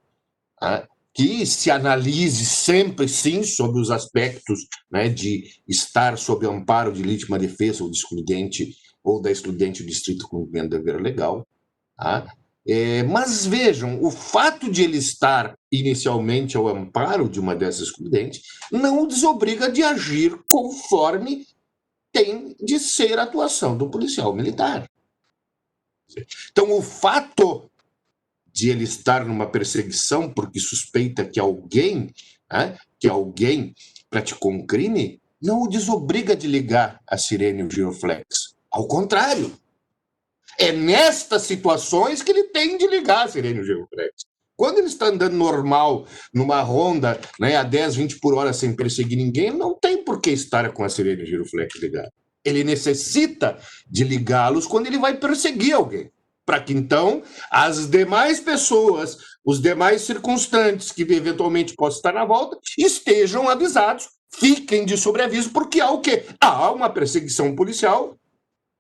que se analise sempre, sim, sobre os aspectos de estar sob o amparo de legítima defesa ou de excludente, ou da excludente do estrito cumprimento do dever legal. Mas vejam, o fato de ele estar inicialmente ao amparo de uma dessas excludentes não o desobriga de agir conforme tem de ser a atuação do policial militar. Então, o fato de ele estar numa perseguição porque suspeita que alguém praticou um crime, não o desobriga de ligar a sirene ou giroflex. Ao contrário, é nestas situações que ele tem de ligar a sirene ou giroflex. Quando ele está andando normal, numa ronda, a 10, 20 por hora sem perseguir ninguém, ele não tem por que estar com a sirene ou giroflex ligada. Ele necessita de ligá-los quando ele vai perseguir alguém, para que, então, as demais pessoas, os demais circunstantes que eventualmente possam estar na volta, estejam avisados, fiquem de sobreaviso, porque há o quê? Há uma perseguição policial,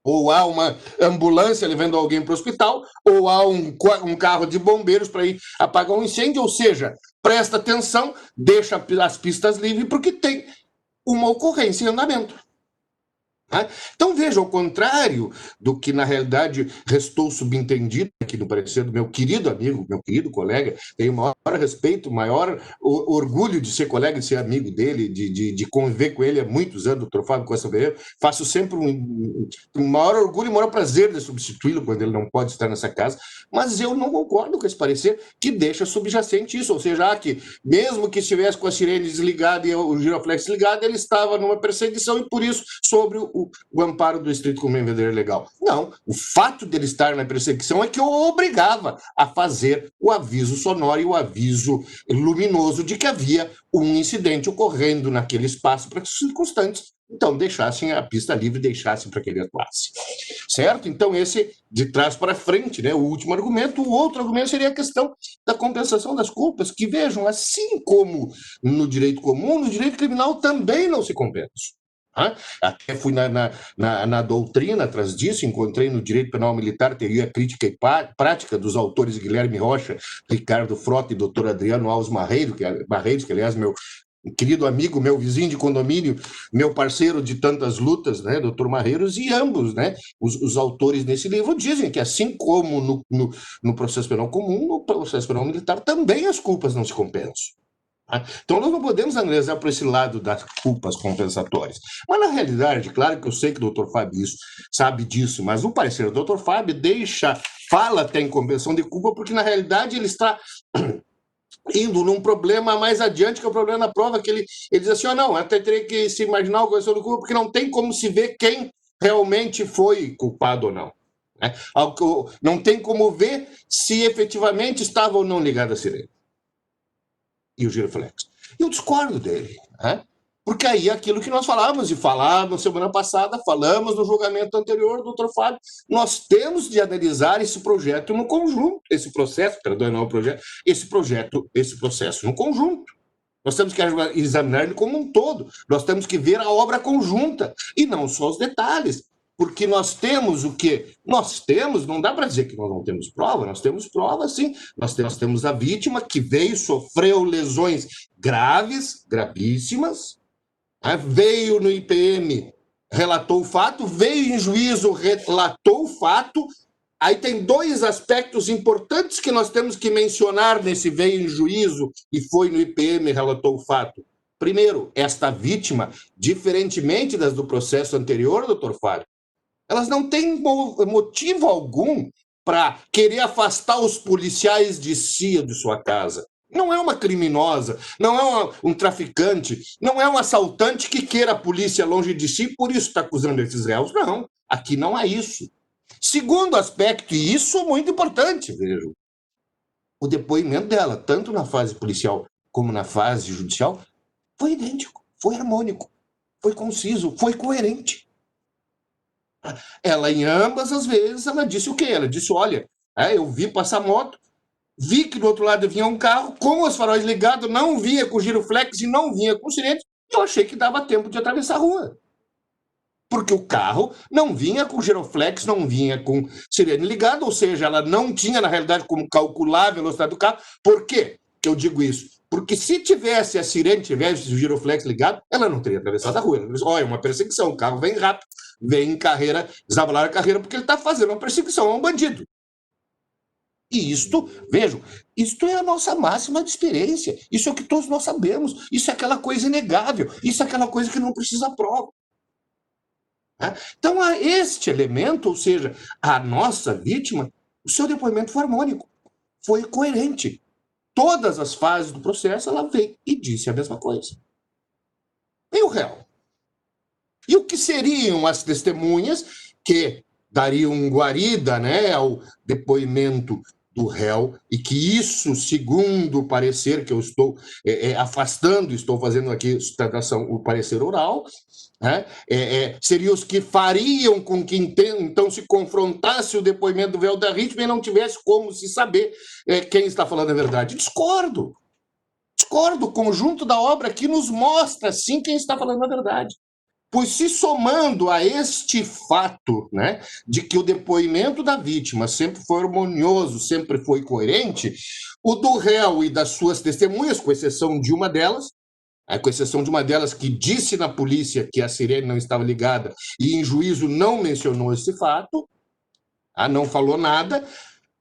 ou há uma ambulância levando alguém para o hospital, ou há um carro de bombeiros para ir apagar um incêndio, ou seja, presta atenção, deixa as pistas livres, porque tem uma ocorrência em andamento. Então, veja, ao contrário do que, na realidade, restou subentendido aqui no parecer do meu querido amigo, meu querido colega, tenho o maior respeito, o maior orgulho de ser colega, de ser amigo dele, de conviver com ele há muitos anos, doutor Fábio Costa Ferreira, faço sempre um maior orgulho e um maior prazer de substituí-lo quando ele não pode estar nessa casa, mas eu não concordo com esse parecer que deixa subjacente isso, ou seja, que mesmo que estivesse com a sirene desligada e o giroflex ligado, ele estava numa perseguição e, por isso, sobre o amparo do estrito comum vendedor legal. Não, o fato dele estar na perseguição é que o obrigava a fazer o aviso sonoro e o aviso luminoso de que havia um incidente ocorrendo naquele espaço para que os circunstantes, então, deixassem a pista livre, deixassem para que ele atuasse. Certo? Então, esse de trás para frente, né, o último argumento. O outro argumento seria a questão da compensação das culpas, que, vejam, assim como no direito comum, no direito criminal também não se compensa. Até fui na doutrina atrás disso, encontrei no direito penal militar teoria crítica e prática dos autores Guilherme Rocha, Ricardo Frota e doutor Adriano Alves Barreiros, que aliás, meu querido amigo, meu vizinho de condomínio, meu parceiro de tantas lutas, né, doutor Marreiros, e ambos, né, os autores nesse livro dizem que, assim como no processo penal comum, no processo penal militar também as culpas não se compensam. Então, nós não podemos analisar por esse lado das culpas compensatórias. Mas, na realidade, claro que eu sei que o doutor Fábio sabe disso, mas o parecer do doutor Fábio fala até em compensação de culpa, porque, na realidade, ele está indo num problema mais adiante, que é o problema da prova, que ele diz assim, não, até teria que se imaginar a correção de culpa, porque não tem como se ver quem realmente foi culpado ou não. Não tem como ver se efetivamente estava ou não ligado a sirene. E o giroflex. Eu discordo dele, porque aí é aquilo que nós falávamos, e falávamos semana passada, falamos no julgamento anterior, doutor Fábio, nós temos de analisar esse projeto no conjunto, esse processo no conjunto. Nós temos que examinar ele como um todo, nós temos que ver a obra conjunta, e não só os detalhes. Porque nós temos o quê? Nós temos, não dá para dizer que nós não temos prova, nós temos prova, sim. Nós temos a vítima que sofreu lesões gravíssimas, veio no IPM, relatou o fato, veio em juízo, relatou o fato. Aí tem dois aspectos importantes que nós temos que mencionar nesse veio em juízo e foi no IPM, relatou o fato. Primeiro, esta vítima, diferentemente das do processo anterior, doutor Fábio, elas não têm motivo algum para querer afastar os policiais de si ou de sua casa. Não é uma criminosa, não é um traficante, não é um assaltante que queira a polícia longe de si, por isso está acusando esses réus. Não, aqui não há isso. Segundo aspecto, e isso é muito importante, vejo, o depoimento dela, tanto na fase policial como na fase judicial, foi idêntico, foi harmônico, foi conciso, foi coerente. Ela, em ambas as vezes, ela disse o quê? Ela disse, olha, eu vi passar moto, vi que do outro lado vinha um carro, com os faróis ligados, não vinha com giroflex e não vinha com sirene, eu achei que dava tempo de atravessar a rua. Porque o carro não vinha com giroflex, não vinha com sirene ligada, ou seja, ela não tinha, na realidade, como calcular a velocidade do carro. Por quê que eu digo isso? Porque se tivesse a sirene, tivesse o giroflex ligado, ela não teria atravessado a rua. Ela disse, é uma perseguição, o carro vem rápido, vem em carreira, desabalar a carreira, porque ele está fazendo uma perseguição a um bandido. E isto, vejam, isto é a nossa máxima de experiência. Isso é o que todos nós sabemos. Isso é aquela coisa inegável. Isso é aquela coisa que não precisa prova. Então, a este elemento, ou seja, a nossa vítima, o seu depoimento foi harmônico, foi coerente. Todas as fases do processo, ela veio e disse a mesma coisa. E o réu? E o que seriam as testemunhas que dariam guarida, ao depoimento do réu, e que isso, segundo o parecer que eu estou afastando, estou fazendo aqui sustentação, o parecer oral, seriam os que fariam com que então se confrontasse o depoimento do réu da vítima e não tivesse como se saber quem está falando a verdade. Discordo. O conjunto da obra aqui nos mostra, sim, quem está falando a verdade. Pois se somando a este fato, né, de que o depoimento da vítima sempre foi harmonioso, sempre foi coerente, o do réu e das suas testemunhas, com exceção de uma delas, que disse na polícia que a Sirene não estava ligada e em juízo não mencionou esse fato, não falou nada.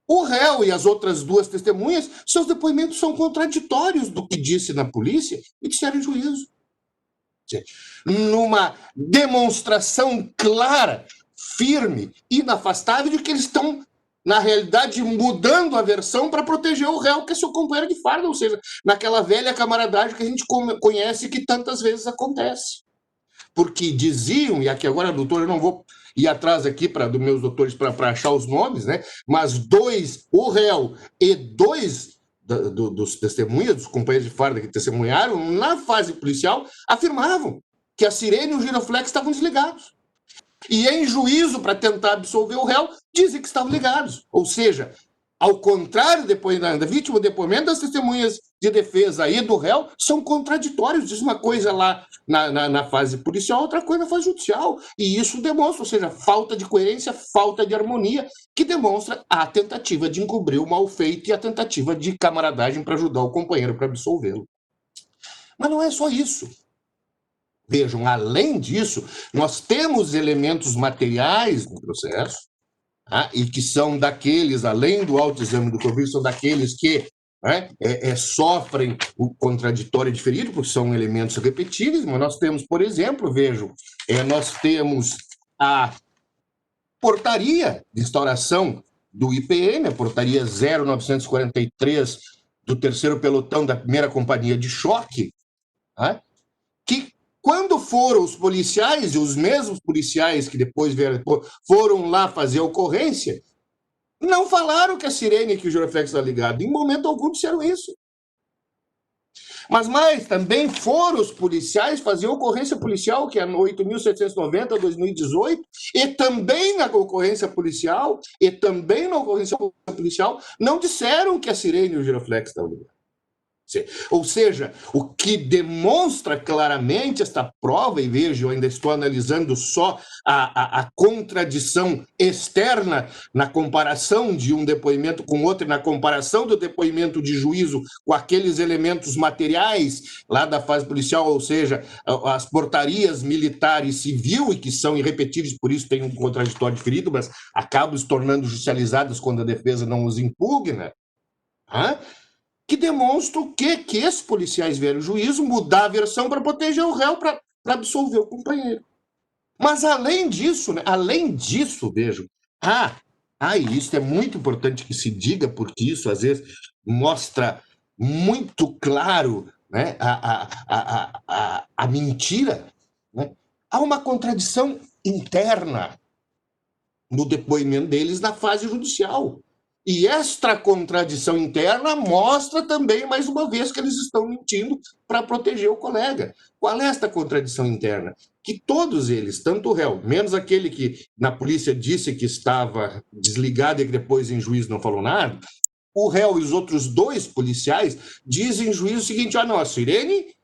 O réu e as outras duas testemunhas, seus depoimentos são contraditórios do que disse na polícia e disseram em juízo. Numa demonstração clara, firme, inafastável de que eles estão, na realidade, mudando a versão para proteger o réu, que é seu companheiro de farda, ou seja, naquela velha camaradagem que a gente conhece que tantas vezes acontece. Porque diziam, e aqui agora, doutor, eu não vou ir atrás aqui dos meus doutores para achar os nomes, né? Mas o réu e dois dos testemunhas, dos companheiros de farda que testemunharam, na fase policial, afirmavam que a Sirene e o giroflex estavam desligados. E em juízo, para tentar absolver o réu, dizem que estavam ligados. Ou seja, ao contrário da vítima, o depoimento das testemunhas de defesa e do réu são contraditórios. Diz uma coisa lá na fase policial, outra coisa na fase judicial. E isso demonstra, ou seja, falta de coerência, falta de harmonia, que demonstra a tentativa de encobrir o mal feito e a tentativa de camaradagem para ajudar o companheiro para absolvê-lo. Mas não é só isso. Vejam, além disso, nós temos elementos materiais no processo, e que são daqueles, além do autoexame do Covid, são daqueles que sofrem o contraditório diferido, porque são elementos repetíveis, mas nós temos, por exemplo, vejam, nós temos a portaria de instauração do IPM, a portaria 0943 do 3º pelotão da 1ª companhia de choque, que quando foram os policiais, e os mesmos policiais que depois foram lá fazer a ocorrência, não falaram que a Sirene e que o giroflex está ligado. Em momento algum disseram isso. Mas também foram os policiais fazer a ocorrência policial, que é no 8.790/2018, e também na ocorrência policial, não disseram que a Sirene e o giroflex estavam ligados. Ou seja, o que demonstra claramente esta prova, e vejo, eu ainda estou analisando só a contradição externa na comparação de um depoimento com outro, e na comparação do depoimento de juízo com aqueles elementos materiais lá da fase policial, ou seja, as portarias militar e civil, e que são irrepetíveis, por isso tem um contraditório diferido, mas acabam se tornando judicializadas quando a defesa não os impugna, que demonstra o quê? Que esses policiais vieram ao juízo mudar a versão para proteger o réu, para absolver o companheiro. Mas além disso, vejam, e isso é muito importante que se diga, porque isso às vezes mostra muito claro, né, a mentira, né? Há uma contradição interna no depoimento deles na fase judicial. E esta contradição interna mostra também, mais uma vez, que eles estão mentindo para proteger o colega. Qual é esta contradição interna? Que todos eles, tanto o réu, menos aquele que na polícia disse que estava desligado e que depois em juízo não falou nada, o réu e os outros dois policiais dizem em juízo o seguinte: não, a Sirene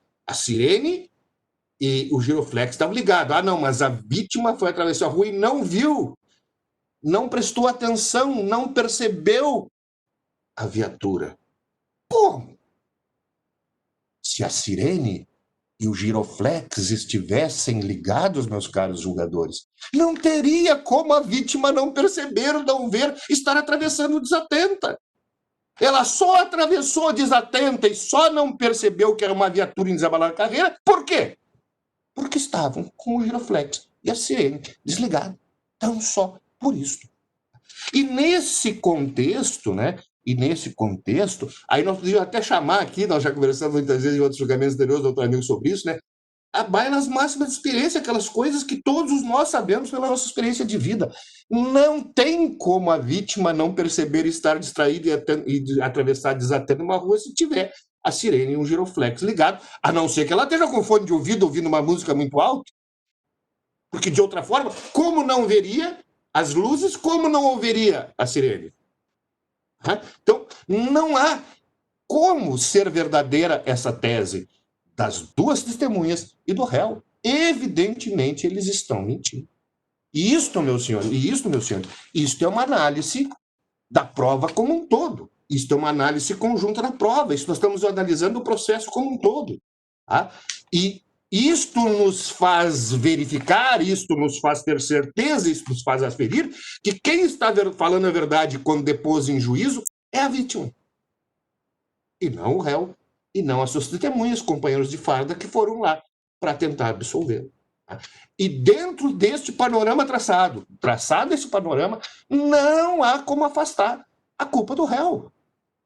e o giroflex estavam ligados. Não, mas a vítima foi atravessar a rua e não viu. Não prestou atenção, não percebeu a viatura. Como? Se a Sirene e o giroflex estivessem ligados, meus caros julgadores, não teria como a vítima não perceber, não ver, estar atravessando desatenta. Ela só atravessou desatenta e só não percebeu que era uma viatura em desabalar a carreira. Por quê? Porque estavam com o giroflex e a Sirene desligada. Tão só por isso. E nesse contexto, aí nós podíamos até chamar aqui, nós já conversamos muitas vezes em outros julgamentos anteriores, doutor amigo, sobre isso, a baia nas máximas de experiência, aquelas coisas que todos nós sabemos pela nossa experiência de vida. Não tem como a vítima não perceber estar distraída e atravessar desatento uma rua se tiver a Sirene e um giroflex ligado, a não ser que ela esteja com fone de ouvido ouvindo uma música muito alta. Porque, de outra forma, como não veria as luzes, como não ouviria a Sirene? Então, não há como ser verdadeira essa tese das duas testemunhas e do réu. evidentemente eles estão mentindo. E isto, meu senhor, isto é uma análise da prova como um todo. Isto é uma análise conjunta da prova. Isso nós estamos analisando o processo como um todo. Tá? E isto nos faz verificar, isto nos faz ter certeza, isto nos faz aferir que quem está falando a verdade quando depôs em juízo é a vítima. E não o réu, e não as suas testemunhas, companheiros de farda que foram lá para tentar absolver. E dentro deste panorama traçado esse panorama, não há como afastar a culpa do réu.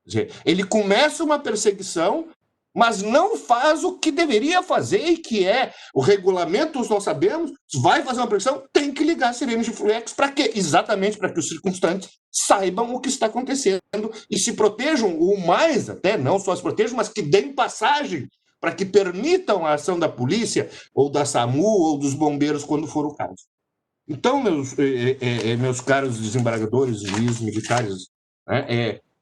Quer dizer, ele começa uma perseguição, mas não faz o que deveria fazer, e que é o regulamento, nós sabemos, vai fazer uma perseguição, tem que ligar a sirene de flex. Para quê? Exatamente para que os circunstantes saibam o que está acontecendo e se protejam, ou mais até, não só se protejam, mas que deem passagem para que permitam a ação da polícia, ou da SAMU, ou dos bombeiros, quando for o caso. Então, meus caros desembargadores, juízes, militares,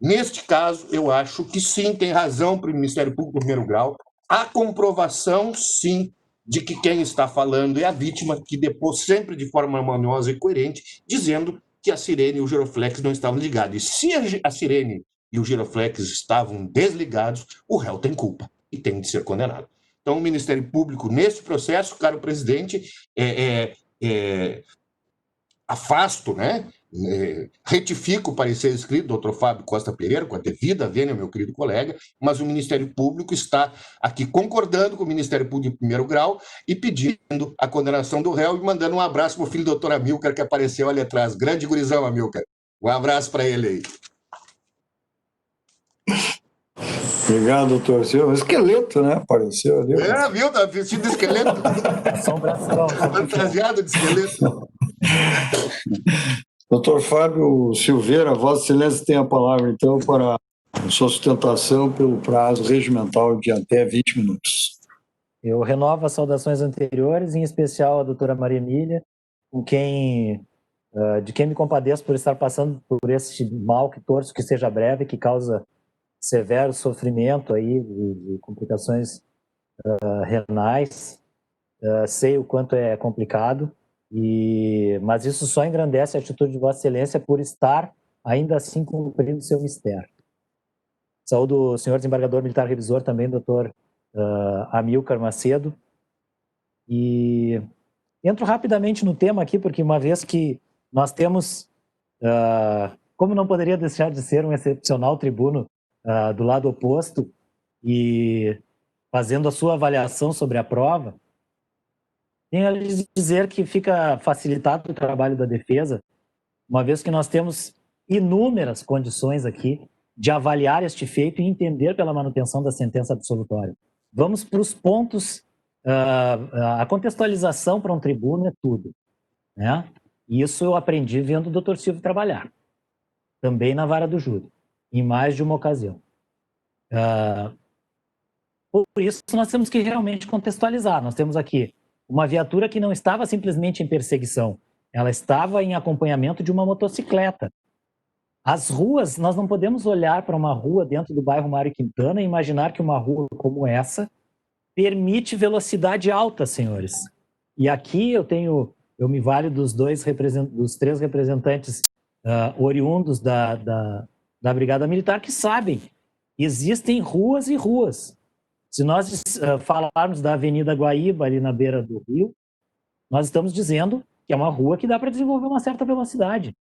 neste caso, eu acho que sim, tem razão para o Ministério Público do primeiro grau, há comprovação, sim, de que quem está falando é a vítima, que depôs sempre de forma harmoniosa e coerente, dizendo que a sirene e o giroflex não estavam ligados. E se a sirene e o giroflex estavam desligados, o réu tem culpa e tem de ser condenado. Então, o Ministério Público, nesse processo, caro presidente, afasto, retifico o parecer escrito do Dr. Fábio Costa Pereira, com a devida vênia, meu querido colega, mas o Ministério Público está aqui concordando com o Ministério Público de primeiro grau e pedindo a condenação do réu e mandando um abraço para o filho do Dr. Amilcar, que apareceu ali atrás. Grande gurizão, Amilcar. Um abraço para ele aí. Obrigado, doutor Silva. Esqueleto, né? Apareceu ali. Viu? Tá vestido de esqueleto. Assombração. Fantasiado de esqueleto. Doutor Fábio Silveira, Vossa Excelência tem a palavra, então, para a sua sustentação pelo prazo regimental de até 20 minutos. Eu renovo as saudações anteriores, em especial a doutora Maria Emília, de quem me compadeço por estar passando por esse mal que torço que seja breve, que causa severo sofrimento aí, de complicações renais. Sei o quanto é complicado, mas isso só engrandece a atitude de Vossa Excelência por estar, ainda assim, cumprindo seu mistério. Saúdo o senhor desembargador militar revisor, também doutor Amilcar Macedo. E entro rapidamente no tema aqui, porque uma vez que nós temos, como não poderia deixar de ser um excepcional tribuno do lado oposto e fazendo a sua avaliação sobre a prova, tenho a lhes dizer que fica facilitado o trabalho da defesa, uma vez que nós temos inúmeras condições aqui de avaliar este feito e entender pela manutenção da sentença absolutória. Vamos para os pontos. A contextualização para um tribuno é tudo, né? Isso eu aprendi vendo o Dr. Silvio trabalhar, também na vara do júri, em mais de uma ocasião. Por isso, nós temos que realmente contextualizar. Nós temos aqui uma viatura que não estava simplesmente em perseguição, ela estava em acompanhamento de uma motocicleta. As ruas, nós não podemos olhar para uma rua dentro do bairro Mário Quintana e imaginar que uma rua como essa permite velocidade alta, senhores. E aqui eu me valho dos três representantes oriundos da Brigada Militar que sabem, existem ruas e ruas. Se nós falarmos da Avenida Guaíba, ali na beira do rio, nós estamos dizendo que é uma rua que dá para desenvolver uma certa velocidade.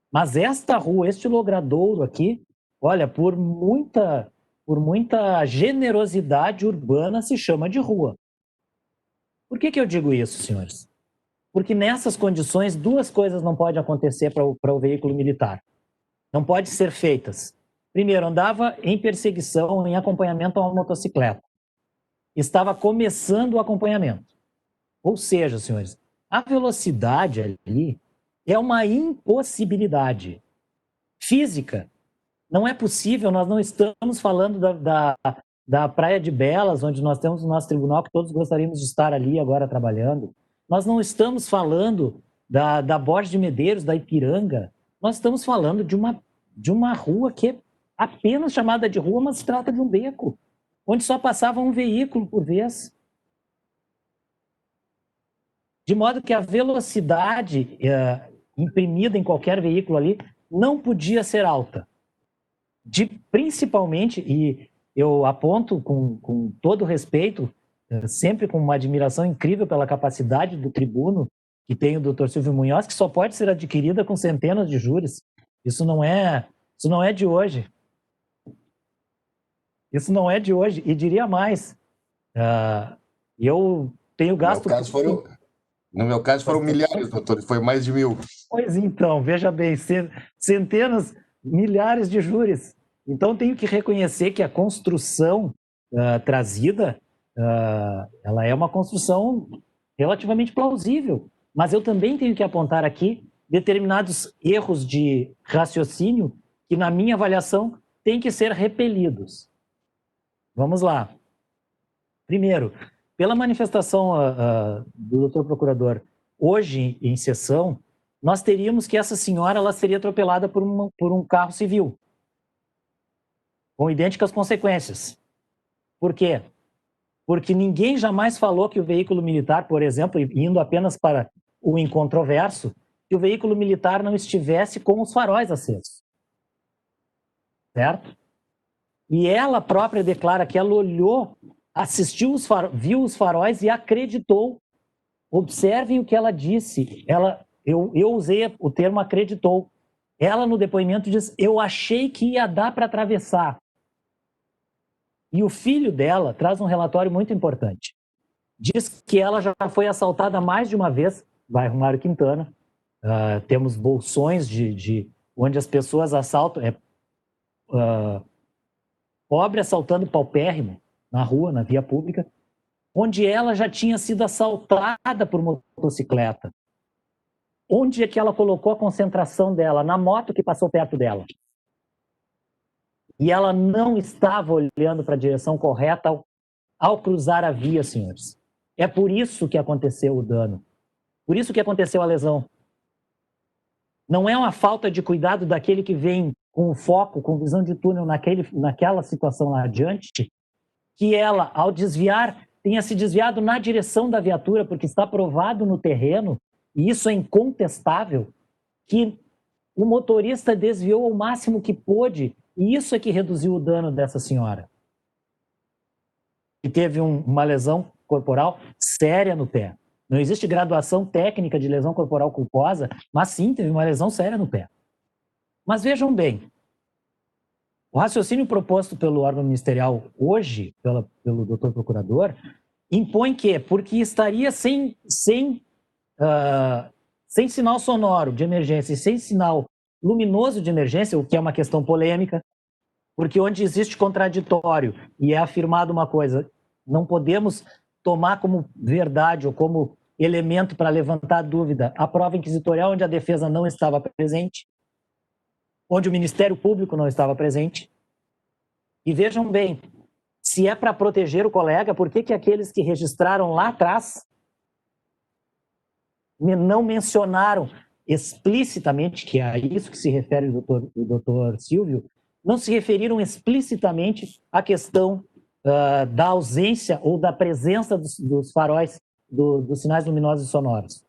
Mas esta rua, este logradouro aqui, olha, por muita generosidade urbana se chama de rua. Por que eu digo isso, senhores? Porque nessas condições, duas coisas não podem acontecer para o veículo militar. Não podem ser feitas. Primeiro, andava em perseguição, em acompanhamento a uma motocicleta. Estava começando o acompanhamento. Ou seja, senhores, a velocidade ali é uma impossibilidade física. Não é possível, nós não estamos falando da Praia de Belas, onde nós temos o nosso tribunal, que todos gostaríamos de estar ali agora trabalhando. Nós não estamos falando da Borges de Medeiros, da Ipiranga. Nós estamos falando de uma rua que é apenas chamada de rua, mas se trata de um beco, onde só passava um veículo por vez. de modo que a velocidade imprimida em qualquer veículo ali não podia ser alta. Principalmente, e eu aponto com todo respeito, sempre com uma admiração incrível pela capacidade do tribuno que tem o Dr. Silvio Munhoz, que só pode ser adquirida com centenas de júris. Isso não é de hoje. Isso não é de hoje. E diria mais, eu tenho gasto... No meu caso foram milhares, doutor, foi mais de 1000. Pois então, veja bem, centenas, milhares de júris. Então, tenho que reconhecer que a construção trazida, ela é uma construção relativamente plausível. Mas eu também tenho que apontar aqui determinados erros de raciocínio que, na minha avaliação, têm que ser repelidos. Vamos lá. Primeiro, pela manifestação do doutor procurador, hoje em sessão, nós teríamos que essa senhora ela seria atropelada por um carro civil, com idênticas consequências. Por quê? Porque ninguém jamais falou que o veículo militar, por exemplo, indo apenas para o incontroverso, que o veículo militar não estivesse com os faróis acesos. Certo? E ela própria declara que ela olhou, assistiu viu os faróis e acreditou. Observem o que ela disse. Eu usei o termo acreditou. Ela, no depoimento, diz: eu achei que ia dar para atravessar. E o filho dela traz um relatório muito importante. Diz que ela já foi assaltada mais de uma vez, bairro Mário Quintana. Temos bolsões onde as pessoas assaltam... pobre assaltando paupérrimo na rua, na via pública, onde ela já tinha sido assaltada por motocicleta. Onde é que ela colocou a concentração dela? Na moto que passou perto dela. E ela não estava olhando para a direção correta ao cruzar a via, senhores. É por isso que aconteceu o dano. Por isso que aconteceu a lesão. Não é uma falta de cuidado daquele que vem com foco, com visão de túnel naquela situação lá adiante, que ela, ao desviar, tenha se desviado na direção da viatura, porque está provado no terreno, e isso é incontestável, que o motorista desviou ao máximo que pôde, e isso é que reduziu o dano dessa senhora. E teve uma lesão corporal séria no pé. Não existe graduação técnica de lesão corporal culposa, mas sim, teve uma lesão séria no pé. Mas vejam bem, o raciocínio proposto pelo órgão ministerial hoje, pelo doutor procurador, impõe que, porque estaria sem sinal sonoro de emergência e sem sinal luminoso de emergência, o que é uma questão polêmica, porque onde existe contraditório e é afirmado uma coisa, não podemos tomar como verdade ou como elemento para levantar dúvida a prova inquisitorial onde a defesa não estava presente, onde o Ministério Público não estava presente. E vejam bem, se é para proteger o colega, por que aqueles que registraram lá atrás não mencionaram explicitamente, que é a isso que se refere o doutor Silvio, não se referiram explicitamente à questão da ausência ou da presença dos faróis, dos sinais luminosos e sonoros?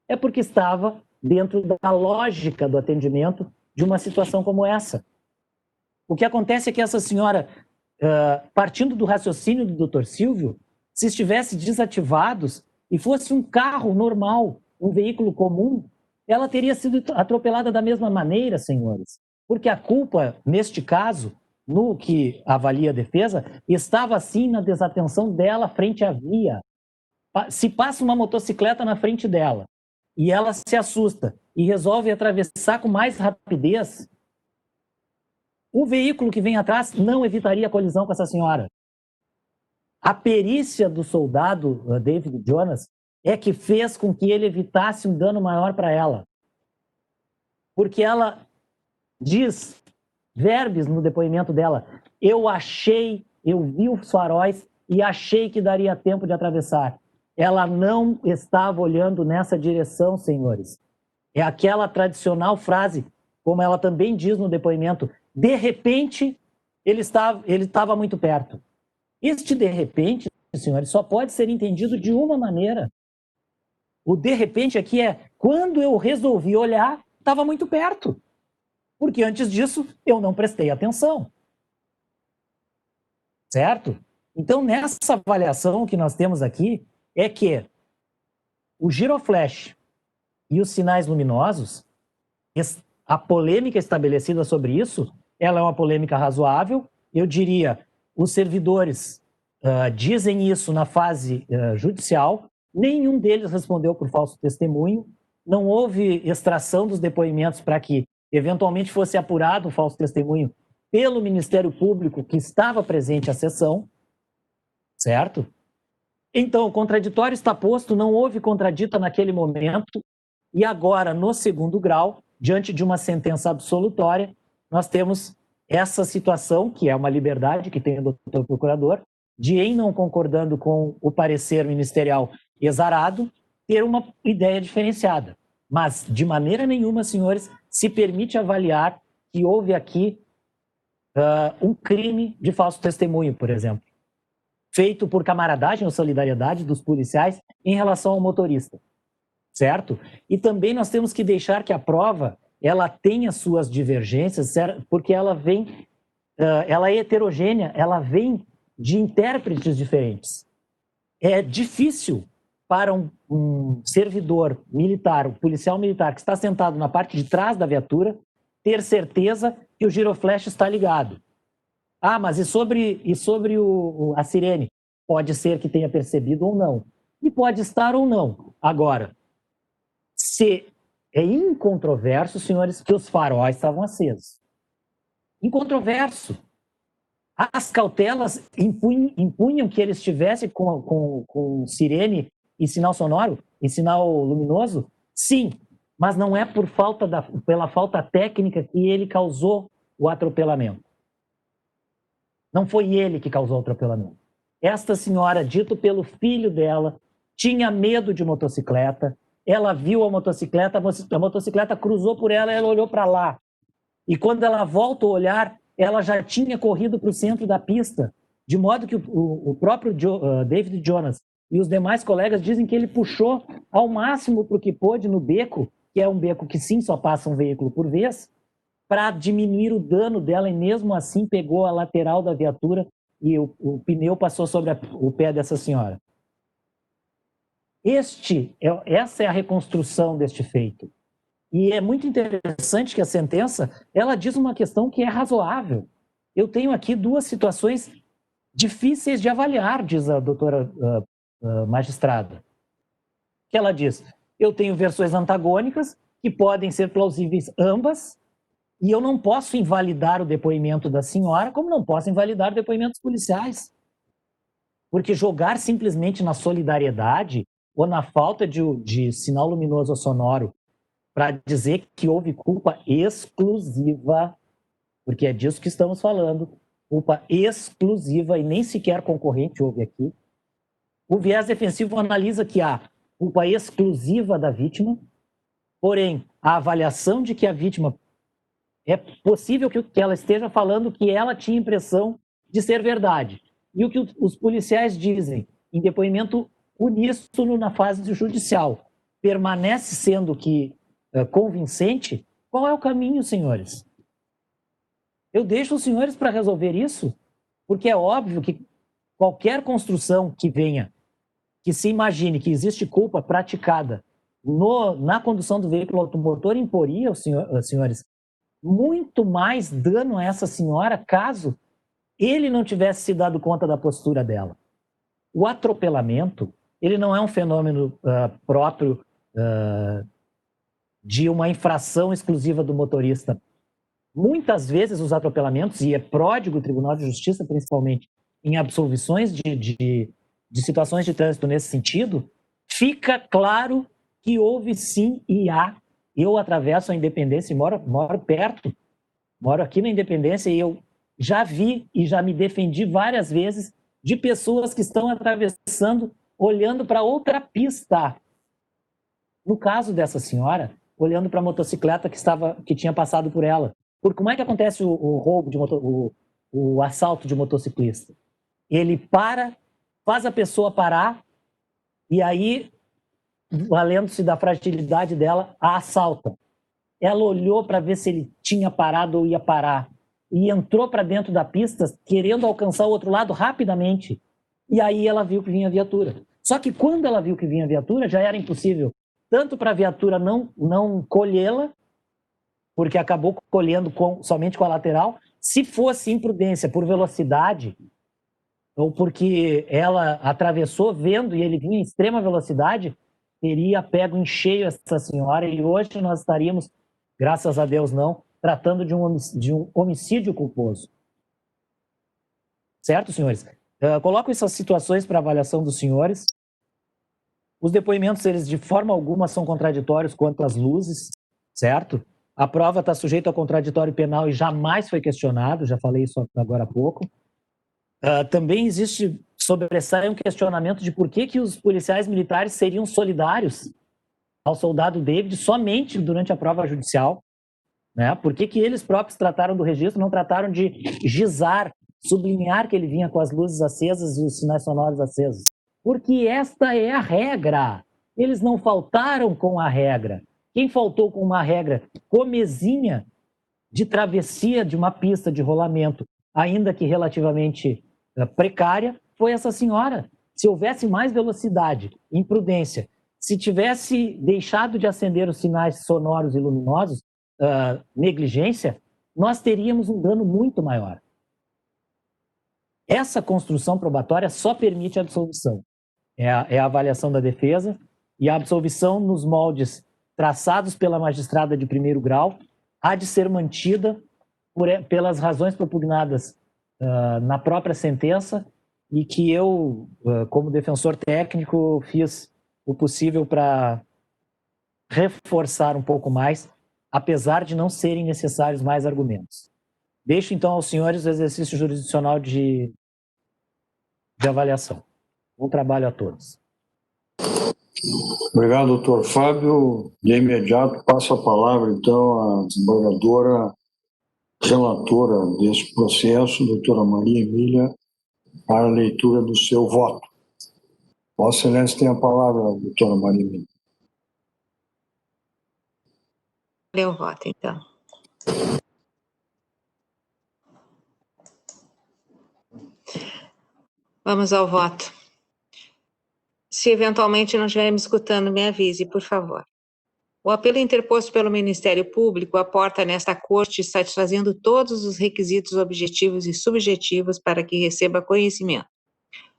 É porque estava dentro da lógica do atendimento de uma situação como essa. O que acontece é que essa senhora, partindo do raciocínio do Dr. Silvio, se estivesse desativados e fosse um carro normal, um veículo comum, ela teria sido atropelada da mesma maneira, senhores. Porque a culpa, neste caso, no que avalia a defesa, estava sim na desatenção dela frente à via. Se passa uma motocicleta na frente dela e ela se assusta e resolve atravessar com mais rapidez, o veículo que vem atrás não evitaria a colisão com essa senhora. A perícia do soldado David Jonas é que fez com que ele evitasse um dano maior para ela. Porque ela diz, verbes no depoimento dela, eu vi os faróis e achei que daria tempo de atravessar. Ela não estava olhando nessa direção, senhores. É aquela tradicional frase, como ela também diz no depoimento, de repente, ele estava muito perto. Este de repente, senhores, só pode ser entendido de uma maneira. O de repente aqui é quando eu resolvi olhar, estava muito perto. Porque antes disso eu não prestei atenção. Certo? Então, nessa avaliação que nós temos aqui, é que o giroflash e os sinais luminosos, a polêmica estabelecida sobre isso, ela é uma polêmica razoável. Eu diria, os servidores dizem isso na fase judicial, nenhum deles respondeu por falso testemunho, não houve extração dos depoimentos para que, eventualmente, fosse apurado o falso testemunho pelo Ministério Público que estava presente à sessão, certo? Então, o contraditório está posto, não houve contradita naquele momento, e agora, no segundo grau, diante de uma sentença absolutória, nós temos essa situação, que é uma liberdade que tem o doutor procurador, de, em não concordando com o parecer ministerial exarado, ter uma ideia diferenciada. Mas, de maneira nenhuma, senhores, se permite avaliar que houve aqui um crime de falso testemunho, por exemplo, feito por camaradagem ou solidariedade dos policiais em relação ao motorista, certo? E também nós temos que deixar que a prova ela tenha suas divergências, porque ela vem, ela é heterogênea, ela vem de intérpretes diferentes. É difícil para um servidor militar, um policial militar que está sentado na parte de trás da viatura, ter certeza que o giroflash está ligado. Ah, mas e sobre a sirene? Pode ser que tenha percebido ou não. E pode estar ou não. Agora, se é incontroverso, senhores, que os faróis estavam acesos. Incontroverso. As cautelas impunham que ele estivesse com sirene e sinal sonoro, e sinal luminoso? Sim, mas não é pela falta técnica que ele causou o atropelamento. Não foi ele que causou o atropelamento. Esta senhora, dito pelo filho dela, tinha medo de motocicleta, ela viu a motocicleta cruzou por ela, ela olhou para lá. E quando ela volta a olhar, ela já tinha corrido para o centro da pista, de modo que o próprio David Jonas e os demais colegas dizem que ele puxou ao máximo para o que pôde no beco, que é um beco que sim só passa um veículo por vez, para diminuir o dano dela, e mesmo assim pegou a lateral da viatura e o pneu passou sobre o pé dessa senhora. Essa é a reconstrução deste feito. E é muito interessante que a sentença, ela diz uma questão que é razoável. Eu tenho aqui duas situações difíceis de avaliar, diz a doutora magistrada. Que ela diz, eu tenho versões antagônicas, que podem ser plausíveis ambas, e eu não posso invalidar o depoimento da senhora, como não posso invalidar depoimentos policiais. Porque jogar simplesmente na solidariedade ou na falta de sinal luminoso ou sonoro para dizer que houve culpa exclusiva, porque é disso que estamos falando, culpa exclusiva e nem sequer concorrente houve aqui. O viés defensivo analisa que há culpa exclusiva da vítima, porém, a avaliação de que a vítima é possível que ela esteja falando que ela tinha impressão de ser verdade. E o que os policiais dizem em depoimento uníssono na fase judicial permanece sendo que convincente. Qual é o caminho, senhores? Eu deixo os senhores para resolver isso, porque é óbvio que qualquer construção que venha, que se imagine que existe culpa praticada na condução do veículo automotor, imporia, senhores, muito mais dano a essa senhora caso ele não tivesse se dado conta da postura dela. O atropelamento, ele não é um fenômeno próprio de uma infração exclusiva do motorista. Muitas vezes os atropelamentos, e é pródigo o Tribunal de Justiça, principalmente em absolvições de situações de trânsito nesse sentido, fica claro que houve sim e há. Eu atravesso a Independência e moro perto, moro aqui na Independência, e eu já vi e já me defendi várias vezes de pessoas que estão atravessando, olhando para outra pista. No caso dessa senhora, olhando para a motocicleta que tinha passado por ela. Por como é que acontece o roubo, o assalto de motociclista? Ele faz a pessoa parar, e aí valendo-se da fragilidade dela, a assalta. Ela olhou para ver se ele tinha parado ou ia parar e entrou para dentro da pista querendo alcançar o outro lado rapidamente. E aí ela viu que vinha a viatura. Só que quando ela viu que vinha a viatura, já era impossível tanto para a viatura não colhê-la, porque acabou colhendo somente com a lateral. Se fosse imprudência por velocidade, ou porque ela atravessou vendo e ele vinha em extrema velocidade, teria pego em cheio essa senhora e hoje nós estaríamos, graças a Deus não, tratando de um homicídio culposo. Certo, senhores? Coloco essas situações para avaliação dos senhores. Os depoimentos, eles de forma alguma são contraditórios quanto às luzes, certo? A prova está sujeita ao contraditório penal e jamais foi questionado, já falei isso agora há pouco. Também existe, sobressai um questionamento de por que os policiais militares seriam solidários ao soldado David somente durante a prova judicial, né? Por que eles próprios trataram do registro, não trataram de gizar, sublinhar que ele vinha com as luzes acesas e os sinais sonoros acesos? Porque esta é a regra. Eles não faltaram com a regra. Quem faltou com uma regra comezinha de travessia de uma pista de rolamento, ainda que relativamente precária, foi essa senhora. Se houvesse mais velocidade, imprudência, se tivesse deixado de acender os sinais sonoros e luminosos, negligência, nós teríamos um dano muito maior. Essa construção probatória só permite a absolvição. É a avaliação da defesa e a absolvição nos moldes traçados pela magistrada de primeiro grau há de ser mantida pelas razões propugnadas na própria sentença e que eu, como defensor técnico, fiz o possível para reforçar um pouco mais, apesar de não serem necessários mais argumentos. Deixo, então, aos senhores o exercício jurisdicional de avaliação. Bom trabalho a todos. Obrigado, doutor Fábio. De imediato, passo a palavra, então, à desembargadora relatora desse processo, doutora Maria Emília, para a leitura do seu voto. Vossa Excelência tem a palavra, doutora Maria Emília. Lê o voto, então. Vamos ao voto. Se eventualmente não estiver me escutando, me avise, por favor. O apelo interposto pelo Ministério Público aporta nesta Corte satisfazendo todos os requisitos objetivos e subjetivos para que receba conhecimento.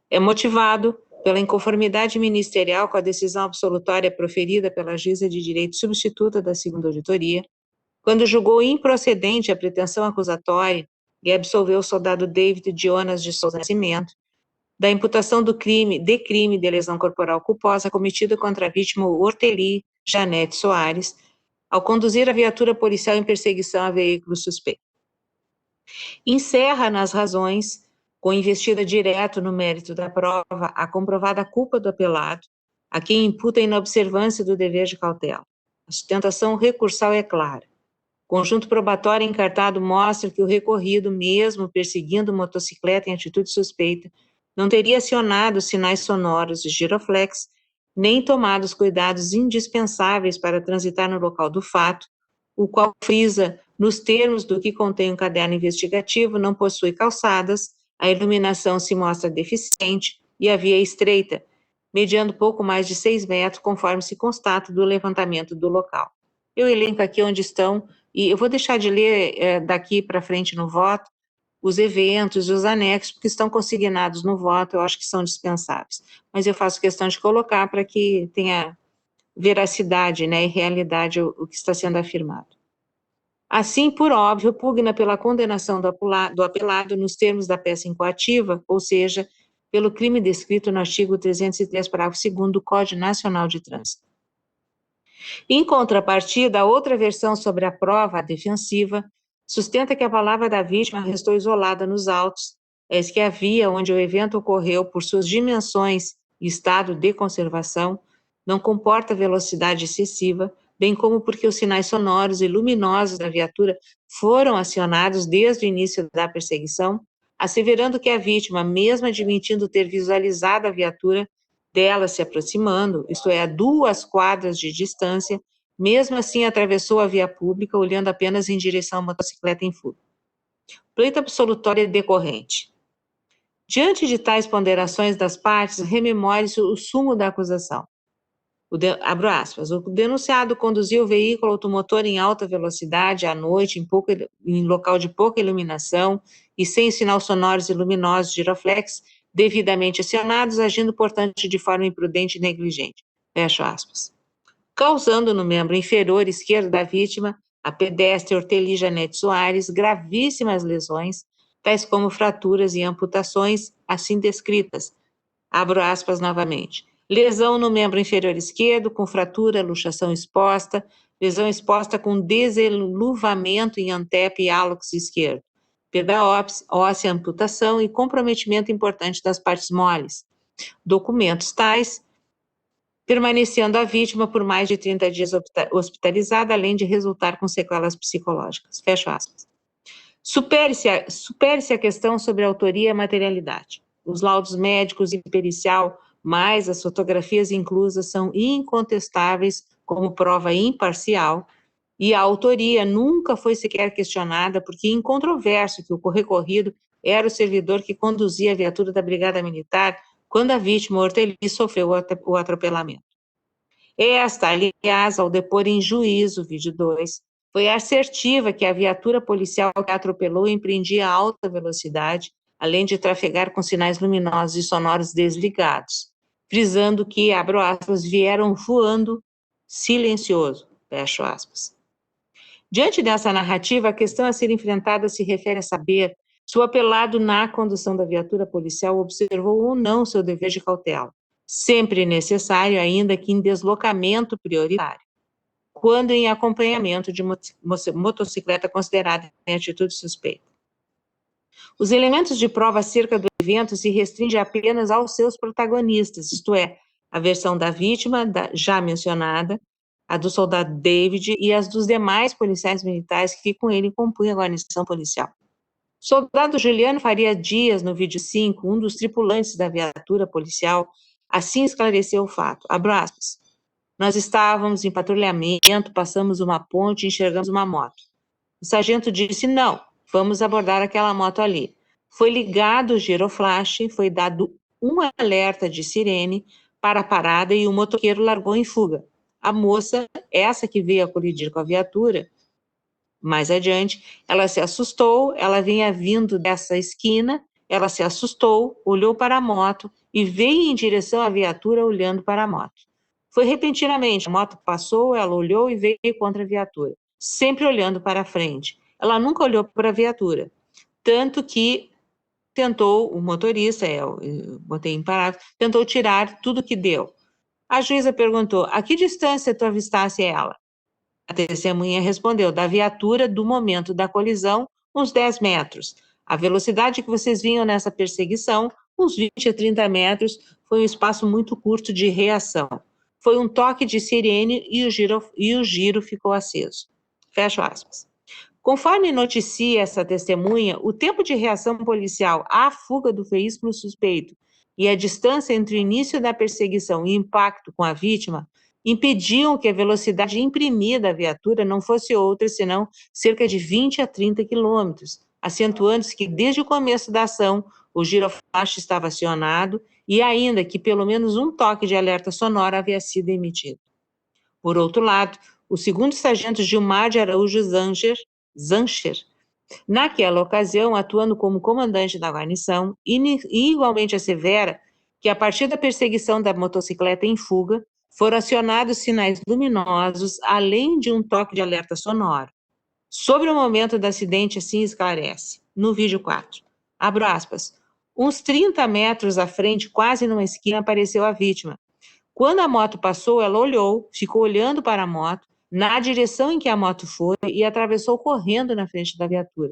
É motivado pela inconformidade ministerial com a decisão absolutória proferida pela juíza de direito substituta da segunda auditoria, quando julgou improcedente a pretensão acusatória e absolveu o soldado David Jonas de Souza Nascimento da imputação de crime de lesão corporal culposa cometida contra a vítima Orteli Janete Soares, ao conduzir a viatura policial em perseguição a veículo suspeito. Encerra nas razões, com investida direto no mérito da prova, a comprovada culpa do apelado, a quem imputa a inobservância do dever de cautela. A sustentação recursal é clara. O conjunto probatório encartado mostra que o recorrido, mesmo perseguindo motocicleta em atitude suspeita, não teria acionado os sinais sonoros de giroflex, nem tomado os cuidados indispensáveis para transitar no local do fato, o qual frisa, nos termos do que contém o caderno investigativo, não possui calçadas, a iluminação se mostra deficiente e a via estreita, mediando pouco mais de 6 metros, conforme se constata do levantamento do local. Eu elenco aqui onde estão, e eu vou deixar de ler daqui para frente no voto, os eventos e os anexos, porque estão consignados no voto, eu acho que são dispensáveis. Mas eu faço questão de colocar para que tenha veracidade, né, e realidade o que está sendo afirmado. Assim, por óbvio, pugna pela condenação do apelado nos termos da peça incoativa, ou seja, pelo crime descrito no artigo 303, parágrafo 2º do Código Nacional de Trânsito. Em contrapartida, a outra versão sobre a prova, a defensiva, sustenta que a palavra da vítima restou isolada nos autos, que a via onde o evento ocorreu, por suas dimensões e estado de conservação, não comporta velocidade excessiva, bem como porque os sinais sonoros e luminosos da viatura foram acionados desde o início da perseguição, asseverando que a vítima, mesmo admitindo ter visualizado a viatura, dela se aproximando, isto é, a 2 quadras de distância, mesmo assim atravessou a via pública, olhando apenas em direção à motocicleta em fuga. Pleito absolutório decorrente. Diante de tais ponderações das partes, rememore-se o sumo da acusação. Abro aspas, o denunciado conduziu o veículo automotor em alta velocidade à noite, em local de pouca iluminação e sem sinal sonoros e luminosos giroflex devidamente acionados, agindo, portanto, de forma imprudente e negligente. Fecho aspas. Causando no membro inferior esquerdo da vítima, a pedestre Orteli Janete Soares, gravíssimas lesões, tais como fraturas e amputações, assim descritas. Abro aspas novamente. Lesão no membro inferior esquerdo, com fratura, luxação exposta, lesão exposta com deseluvamento em antepe e hálux esquerdo, perda óssea, amputação e comprometimento importante das partes moles. Documentos tais, permanecendo a vítima por mais de 30 dias hospitalizada, além de resultar com sequelas psicológicas. Fecho aspas. Supere-se a questão sobre a autoria e materialidade. Os laudos médicos e pericial, mais as fotografias inclusas, são incontestáveis como prova imparcial, e a autoria nunca foi sequer questionada, porque é incontroverso que o recorrido era o servidor que conduzia a viatura da Brigada Militar quando a vítima, Orteli, sofreu o atropelamento. Esta, aliás, ao depor em juízo, vídeo 2, foi assertiva que a viatura policial que a atropelou empreendia alta velocidade, além de trafegar com sinais luminosos e sonoros desligados, frisando que, abro aspas, vieram voando silencioso, fecho aspas. Diante dessa narrativa, a questão a ser enfrentada se refere a saber se o apelado na condução da viatura policial observou ou não seu dever de cautela, sempre necessário, ainda que em deslocamento prioritário, quando em acompanhamento de motocicleta considerada em atitude suspeita. Os elementos de prova acerca do evento se restringem apenas aos seus protagonistas, isto é, a versão da vítima, já mencionada, a do soldado David e as dos demais policiais militares que com ele compunham a guarnição policial. O soldado Juliano Faria Dias, no vídeo 5, um dos tripulantes da viatura policial, assim esclareceu o fato, abro aspas, nós estávamos em patrulhamento, passamos uma ponte e enxergamos uma moto. O sargento disse, não, vamos abordar aquela moto ali. Foi ligado o giroflash, foi dado um alerta de sirene para a parada e o motoqueiro largou em fuga. A moça, essa que veio a colidir com a viatura, mais adiante, ela se assustou, ela vinha vindo dessa esquina, ela se assustou, olhou para a moto e veio em direção à viatura olhando para a moto. Foi repentinamente, a moto passou, ela olhou e veio contra a viatura, sempre olhando para a frente. Ela nunca olhou para a viatura, tanto que tentou, o motorista, eu botei em parágrafo, tentou tirar tudo que deu. A juíza perguntou, a que distância tu avistasse ela? A testemunha respondeu, da viatura do momento da colisão, uns 10 metros. A velocidade que vocês vinham nessa perseguição, uns 20 a 30 metros, foi um espaço muito curto de reação. Foi um toque de sirene e o giro ficou aceso. Fecho aspas. Conforme noticia essa testemunha, o tempo de reação policial à fuga do veículo suspeito e a distância entre o início da perseguição e o impacto com a vítima impediam que a velocidade imprimida à viatura não fosse outra senão cerca de 20 a 30 quilômetros, acentuando-se que desde o começo da ação o giroflash estava acionado e ainda que pelo menos um toque de alerta sonoro havia sido emitido. Por outro lado, o segundo sargento Gilmar de Araújo Zancher, naquela ocasião, atuando como comandante da guarnição, igualmente assevera que a partir da perseguição da motocicleta em fuga, foram acionados sinais luminosos, além de um toque de alerta sonoro. Sobre o momento do acidente, assim esclarece, no vídeo 4, abro aspas, uns 30 metros à frente, quase numa esquina, apareceu a vítima. Quando a moto passou, ela olhou, ficou olhando para a moto, na direção em que a moto foi e atravessou correndo na frente da viatura.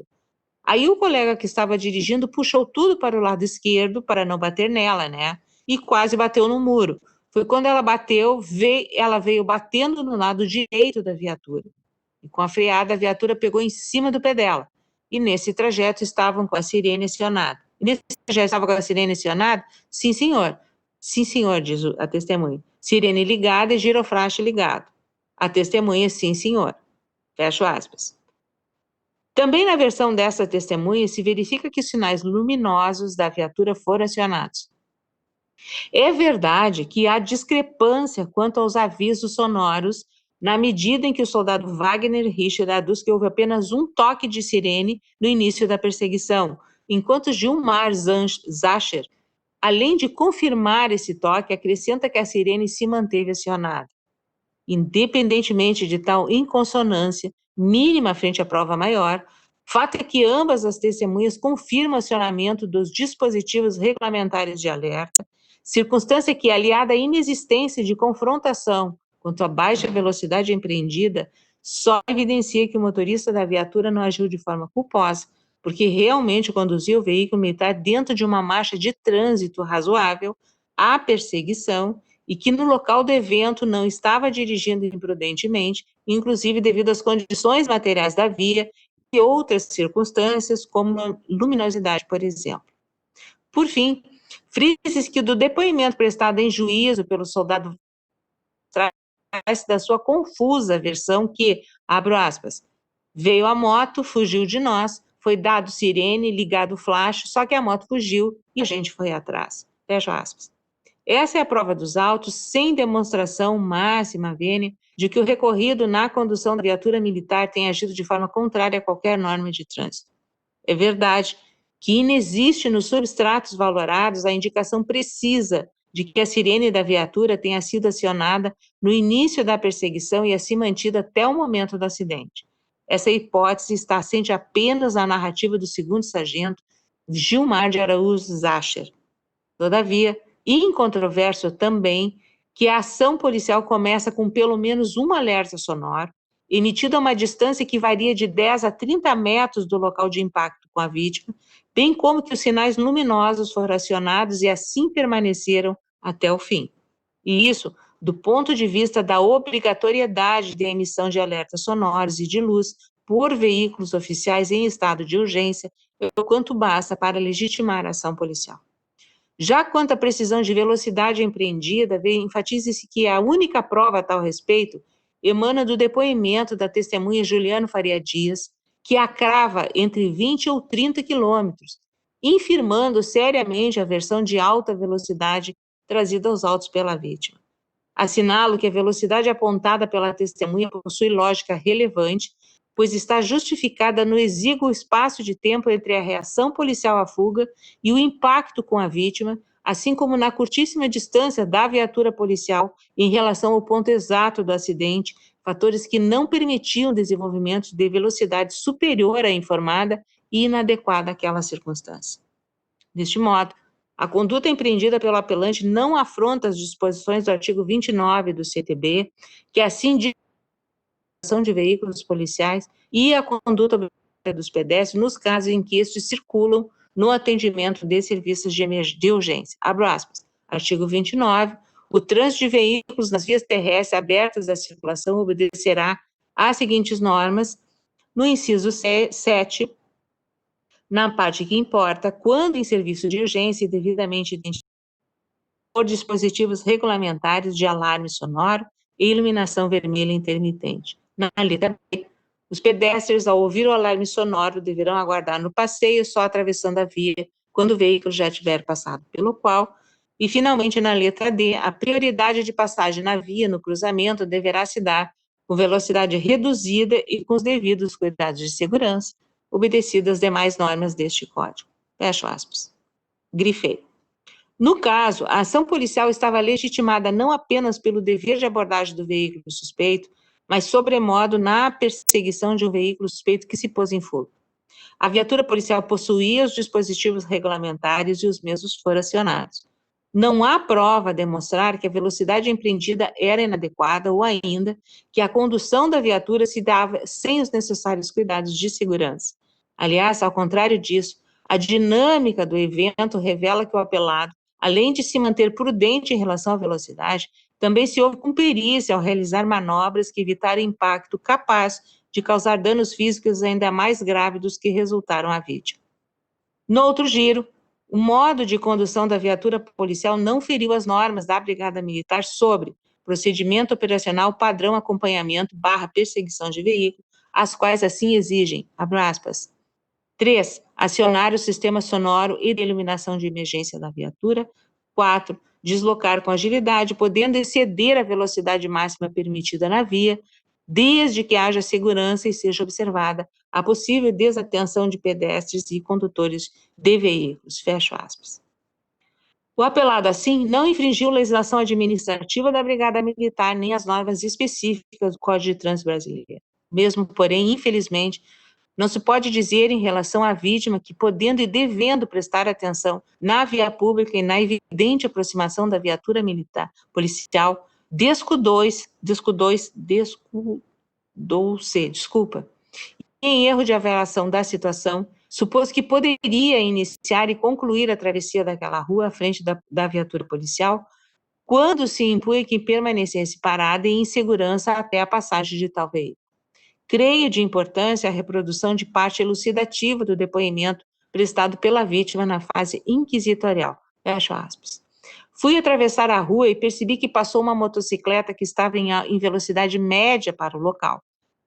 Aí o colega que estava dirigindo puxou tudo para o lado esquerdo para não bater nela, né? E quase bateu no muro. Foi quando ela bateu, ela veio batendo no lado direito da viatura. E com a freada, a viatura pegou em cima do pé dela. E nesse trajeto estavam com a sirene acionada. Sim, senhor. Sim, senhor, diz a testemunha. Sirene ligada e giroflash ligado. A testemunha, sim, senhor. Fecho aspas. Também na versão dessa testemunha se verifica que os sinais luminosos da viatura foram acionados. É verdade que há discrepância quanto aos avisos sonoros, na medida em que o soldado Wagner Richter aduz que houve apenas um toque de sirene no início da perseguição, enquanto Gilmar Zacher, além de confirmar esse toque, acrescenta que a sirene se manteve acionada. Independentemente de tal inconsonância, mínima frente à prova maior, fato é que ambas as testemunhas confirmam o acionamento dos dispositivos regulamentares de alerta, circunstância que, aliada à inexistência de confrontação quanto à baixa velocidade empreendida, só evidencia que o motorista da viatura não agiu de forma culposa, porque realmente conduziu o veículo militar dentro de uma marcha de trânsito razoável à perseguição e que no local do evento não estava dirigindo imprudentemente, inclusive devido às condições materiais da via e outras circunstâncias, como luminosidade, por exemplo. Por fim, frisa-se que do depoimento prestado em juízo pelo soldado traz da sua confusa versão que, abro aspas, veio a moto, fugiu de nós, foi dado sirene, ligado flash, só que a moto fugiu e a gente foi atrás. Fecha aspas. Essa é a prova dos autos, sem demonstração máxima, vênia, de que o recorrido na condução da viatura militar tenha agido de forma contrária a qualquer norma de trânsito. É verdade que inexiste nos substratos valorados a indicação precisa de que a sirene da viatura tenha sido acionada no início da perseguição e assim mantida até o momento do acidente. Essa hipótese está assente apenas na narrativa do segundo sargento Gilmar de Araújo Zacher. Todavia, incontroverso também que a ação policial começa com pelo menos um alerta sonoro, emitido a uma distância que varia de 10 a 30 metros do local de impacto com a vítima, bem como que os sinais luminosos foram acionados e assim permaneceram até o fim. E isso, do ponto de vista da obrigatoriedade de emissão de alertas sonoros e de luz por veículos oficiais em estado de urgência, é o quanto basta para legitimar a ação policial. Já quanto à precisão de velocidade empreendida, enfatiza-se que a única prova a tal respeito emana do depoimento da testemunha Juliano Faria Dias, que a crava entre 20 ou 30 quilômetros, infirmando seriamente a versão de alta velocidade trazida aos autos pela vítima. Assinalo que a velocidade apontada pela testemunha possui lógica relevante, pois está justificada no exíguo espaço de tempo entre a reação policial à fuga e o impacto com a vítima, assim como na curtíssima distância da viatura policial em relação ao ponto exato do acidente, fatores que não permitiam o desenvolvimento de velocidade superior à informada e inadequada àquela circunstância. Deste modo, a conduta empreendida pelo apelante não afronta as disposições do artigo 29 do CTB, que assim diz de veículos policiais e a conduta dos pedestres nos casos em que estes circulam no atendimento de serviços de urgência. Abro aspas. Artigo 29. O trânsito de veículos nas vias terrestres abertas à circulação obedecerá às seguintes normas. No inciso 7, na parte que importa, quando em serviço de urgência e devidamente identificado por dispositivos regulamentares de alarme sonoro e iluminação vermelha intermitente. Na letra B, os pedestres, ao ouvir o alarme sonoro, deverão aguardar no passeio só atravessando a via quando o veículo já tiver passado pelo qual. E, finalmente, na letra D, a prioridade de passagem na via no cruzamento deverá se dar com velocidade reduzida e com os devidos cuidados de segurança, obedecidas as demais normas deste Código. Fecho aspas. Grifei. No caso, a ação policial estava legitimada não apenas pelo dever de abordagem do veículo suspeito, mas sobremodo na perseguição de um veículo suspeito que se pôs em fuga. A viatura policial possuía os dispositivos regulamentares e os mesmos foram acionados. Não há prova a demonstrar que a velocidade empreendida era inadequada ou ainda que a condução da viatura se dava sem os necessários cuidados de segurança. Aliás, ao contrário disso, a dinâmica do evento revela que o apelado, além de se manter prudente em relação à velocidade, também se houve com perícia ao realizar manobras que evitaram impacto capaz de causar danos físicos ainda mais graves dos que resultaram à vítima. No outro giro, O modo de condução da viatura policial não feriu as normas da Brigada Militar sobre procedimento operacional padrão acompanhamento / perseguição de veículo, as quais assim exigem, abre aspas, 3. Acionar o sistema sonoro e de iluminação de emergência da viatura. 4. Deslocar com agilidade, podendo exceder a velocidade máxima permitida na via, desde que haja segurança e seja observada a possível desatenção de pedestres e condutores de veículos. Fecho aspas. O apelado, assim, não infringiu legislação administrativa da Brigada Militar nem as normas específicas do Código de Trânsito Brasileiro. Mesmo, porém, infelizmente, não se pode dizer em relação à vítima que, podendo e devendo prestar atenção na via pública e na evidente aproximação da viatura militar policial, descuidou-se, em erro de avaliação da situação, supôs que poderia iniciar e concluir a travessia daquela rua à frente da viatura policial, quando se impunha que permanecesse parada e em segurança até a passagem de tal veículo. Creio de importância a reprodução de parte elucidativa do depoimento prestado pela vítima na fase inquisitorial. Fecho aspas. Fui atravessar a rua e percebi que passou uma motocicleta que estava em velocidade média para o local.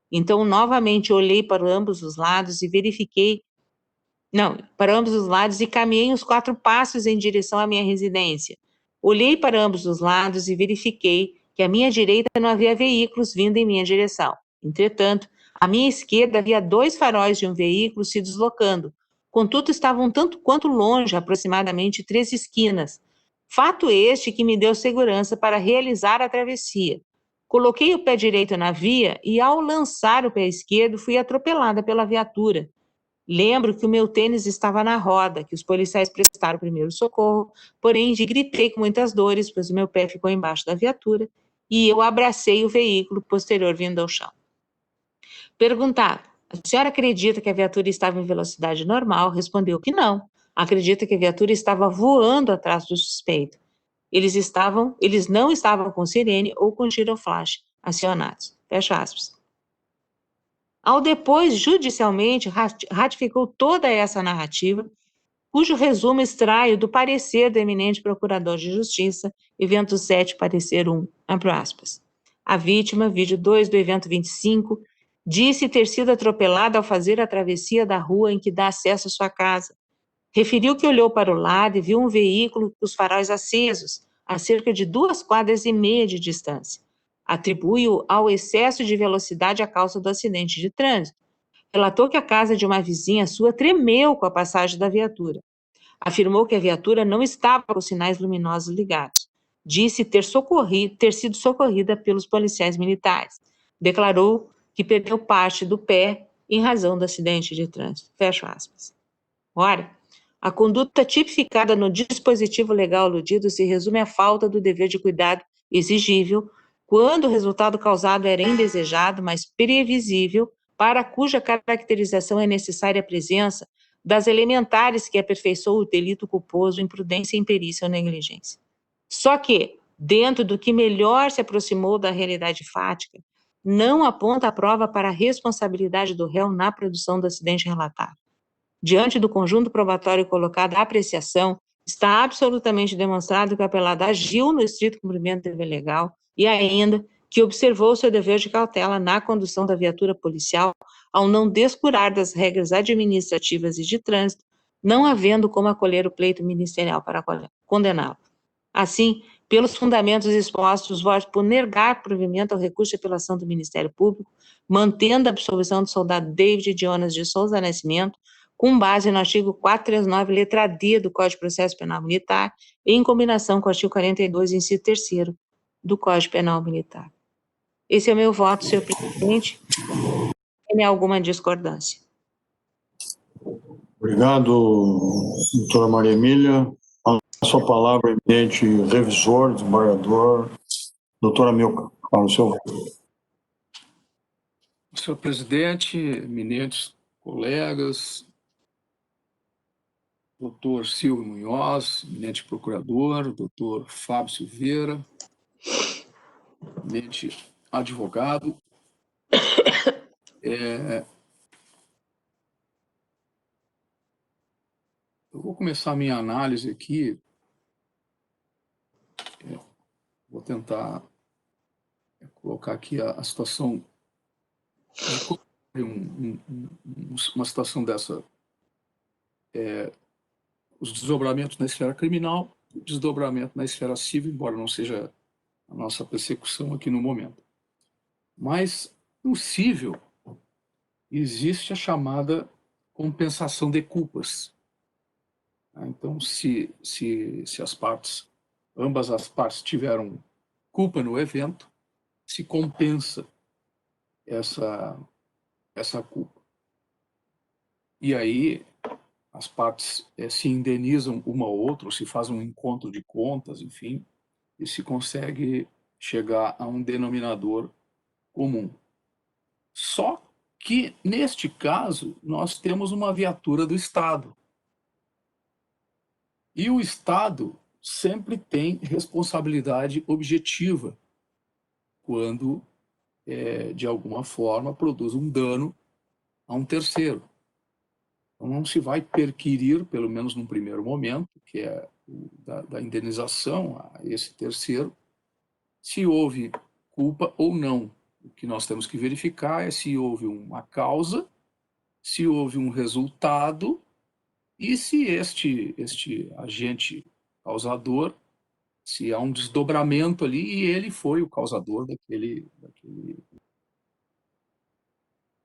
Então, novamente, olhei para ambos os lados e caminhei uns 4 passos em direção à minha residência. Olhei para ambos os lados e verifiquei que à minha direita não havia veículos vindo em minha direção. Entretanto, à minha esquerda havia 2 faróis de um veículo se deslocando. Contudo, estavam tanto quanto longe, aproximadamente 3 esquinas. Fato este que me deu segurança para realizar a travessia. Coloquei o pé direito na via e, ao lançar o pé esquerdo, fui atropelada pela viatura. Lembro que o meu tênis estava na roda, que os policiais prestaram o primeiro socorro, porém gritei com muitas dores, pois o meu pé ficou embaixo da viatura e eu abracei o veículo posterior vindo ao chão. Perguntado, a senhora acredita que a viatura estava em velocidade normal? Respondeu que não. Acredita que a viatura estava voando atrás do suspeito. Eles não estavam com sirene ou com giroflash acionados. Fecha aspas. Ao depois, judicialmente, ratificou toda essa narrativa, cujo resumo extraio do parecer do eminente procurador de justiça, evento 7, parecer 1, abre aspas. A vítima, vídeo 2 do evento 25, disse ter sido atropelada ao fazer a travessia da rua em que dá acesso à sua casa. Referiu que olhou para o lado e viu um veículo com os faróis acesos, a cerca de 2,5 quadras de distância. Atribui-o ao excesso de velocidade a causa do acidente de trânsito. Relatou que a casa de uma vizinha sua tremeu com a passagem da viatura. Afirmou que a viatura não estava com os sinais luminosos ligados. Disse ter sido socorrida pelos policiais militares. Declarou que perdeu parte do pé em razão do acidente de trânsito. Fecho aspas. Ora, a conduta tipificada no dispositivo legal aludido se resume à falta do dever de cuidado exigível quando o resultado causado era indesejado, mas previsível, para cuja caracterização é necessária a presença das elementares que aperfeiçoam o delito culposo, imprudência, imperícia ou negligência. Só que, dentro do que melhor se aproximou da realidade fática, não aponta a prova para a responsabilidade do réu na produção do acidente relatado. Diante do conjunto probatório colocado à apreciação, está absolutamente demonstrado que o apelado agiu no estrito cumprimento do dever legal e ainda que observou seu dever de cautela na condução da viatura policial ao não descurar das regras administrativas e de trânsito, não havendo como acolher o pleito ministerial para condená-lo. Assim, pelos fundamentos expostos, voto por negar provimento ao recurso de apelação do Ministério Público, mantendo a absolvição do soldado David Jonas de Souza Nascimento, com base no artigo 439, letra D do Código de Processo Penal Militar, em combinação com o artigo 42, inciso 3º do Código Penal Militar. Esse é o meu voto, senhor presidente. Tem alguma discordância? Obrigado, doutora Maria Emília. A sua palavra, eminente revisor, desembargador, doutora Milka. Fala o seu voto. Senhor presidente, eminentes colegas, doutor Silvio Munhoz, eminente procurador, doutor Fábio Silveira, eminente advogado. Eu vou começar a minha análise aqui. Vou tentar colocar aqui a situação de como uma situação dessa, os desdobramentos na esfera criminal, o desdobramento na esfera civil, embora não seja a nossa persecução aqui no momento. Mas no civil existe a chamada compensação de culpas. Então, se as partes, ambas as partes tiveram culpa no evento, se compensa essa culpa. E aí as partes se indenizam uma ou outra, ou se faz um encontro de contas, enfim, e se consegue chegar a um denominador comum. Só que, neste caso, nós temos uma viatura do Estado. E o Estado sempre tem responsabilidade objetiva quando, de alguma forma, produz um dano a um terceiro. Então, não se vai perquirir, pelo menos num primeiro momento, que é da indenização a esse terceiro, se houve culpa ou não. O que nós temos que verificar é se houve uma causa, se houve um resultado e se este agente causador, se há um desdobramento ali e ele foi o causador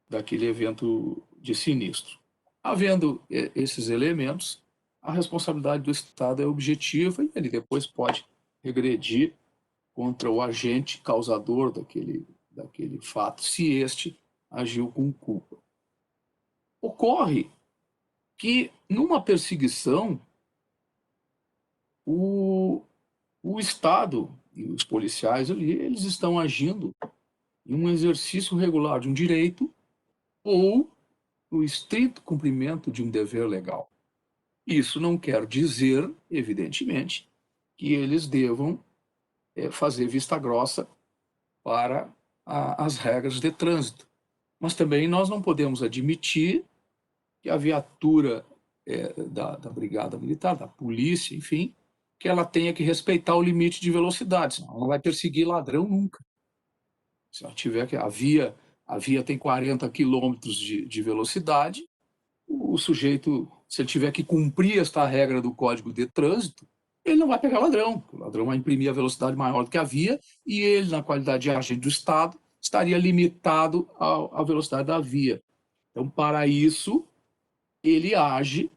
daquele evento de sinistro. Havendo esses elementos, a responsabilidade do Estado é objetiva e ele depois pode regredir contra o agente causador daquele fato, se este agiu com culpa. Ocorre que, numa perseguição, o Estado e os policiais ali, eles estão agindo em um exercício regular de um direito ou no estrito cumprimento de um dever legal. Isso não quer dizer, evidentemente, que eles devam fazer vista grossa para as regras de trânsito. Mas também nós não podemos admitir que a viatura da Brigada Militar, da polícia, enfim, que ela tenha que respeitar o limite de velocidade, senão ela não vai perseguir ladrão nunca. Se ela tiver que... A via tem 40 quilômetros de velocidade, o sujeito, se ele tiver que cumprir esta regra do Código de Trânsito, ele não vai pegar ladrão. O ladrão vai imprimir a velocidade maior do que a via e ele, na qualidade de agente do Estado, estaria limitado à velocidade da via. Então, para isso, ele age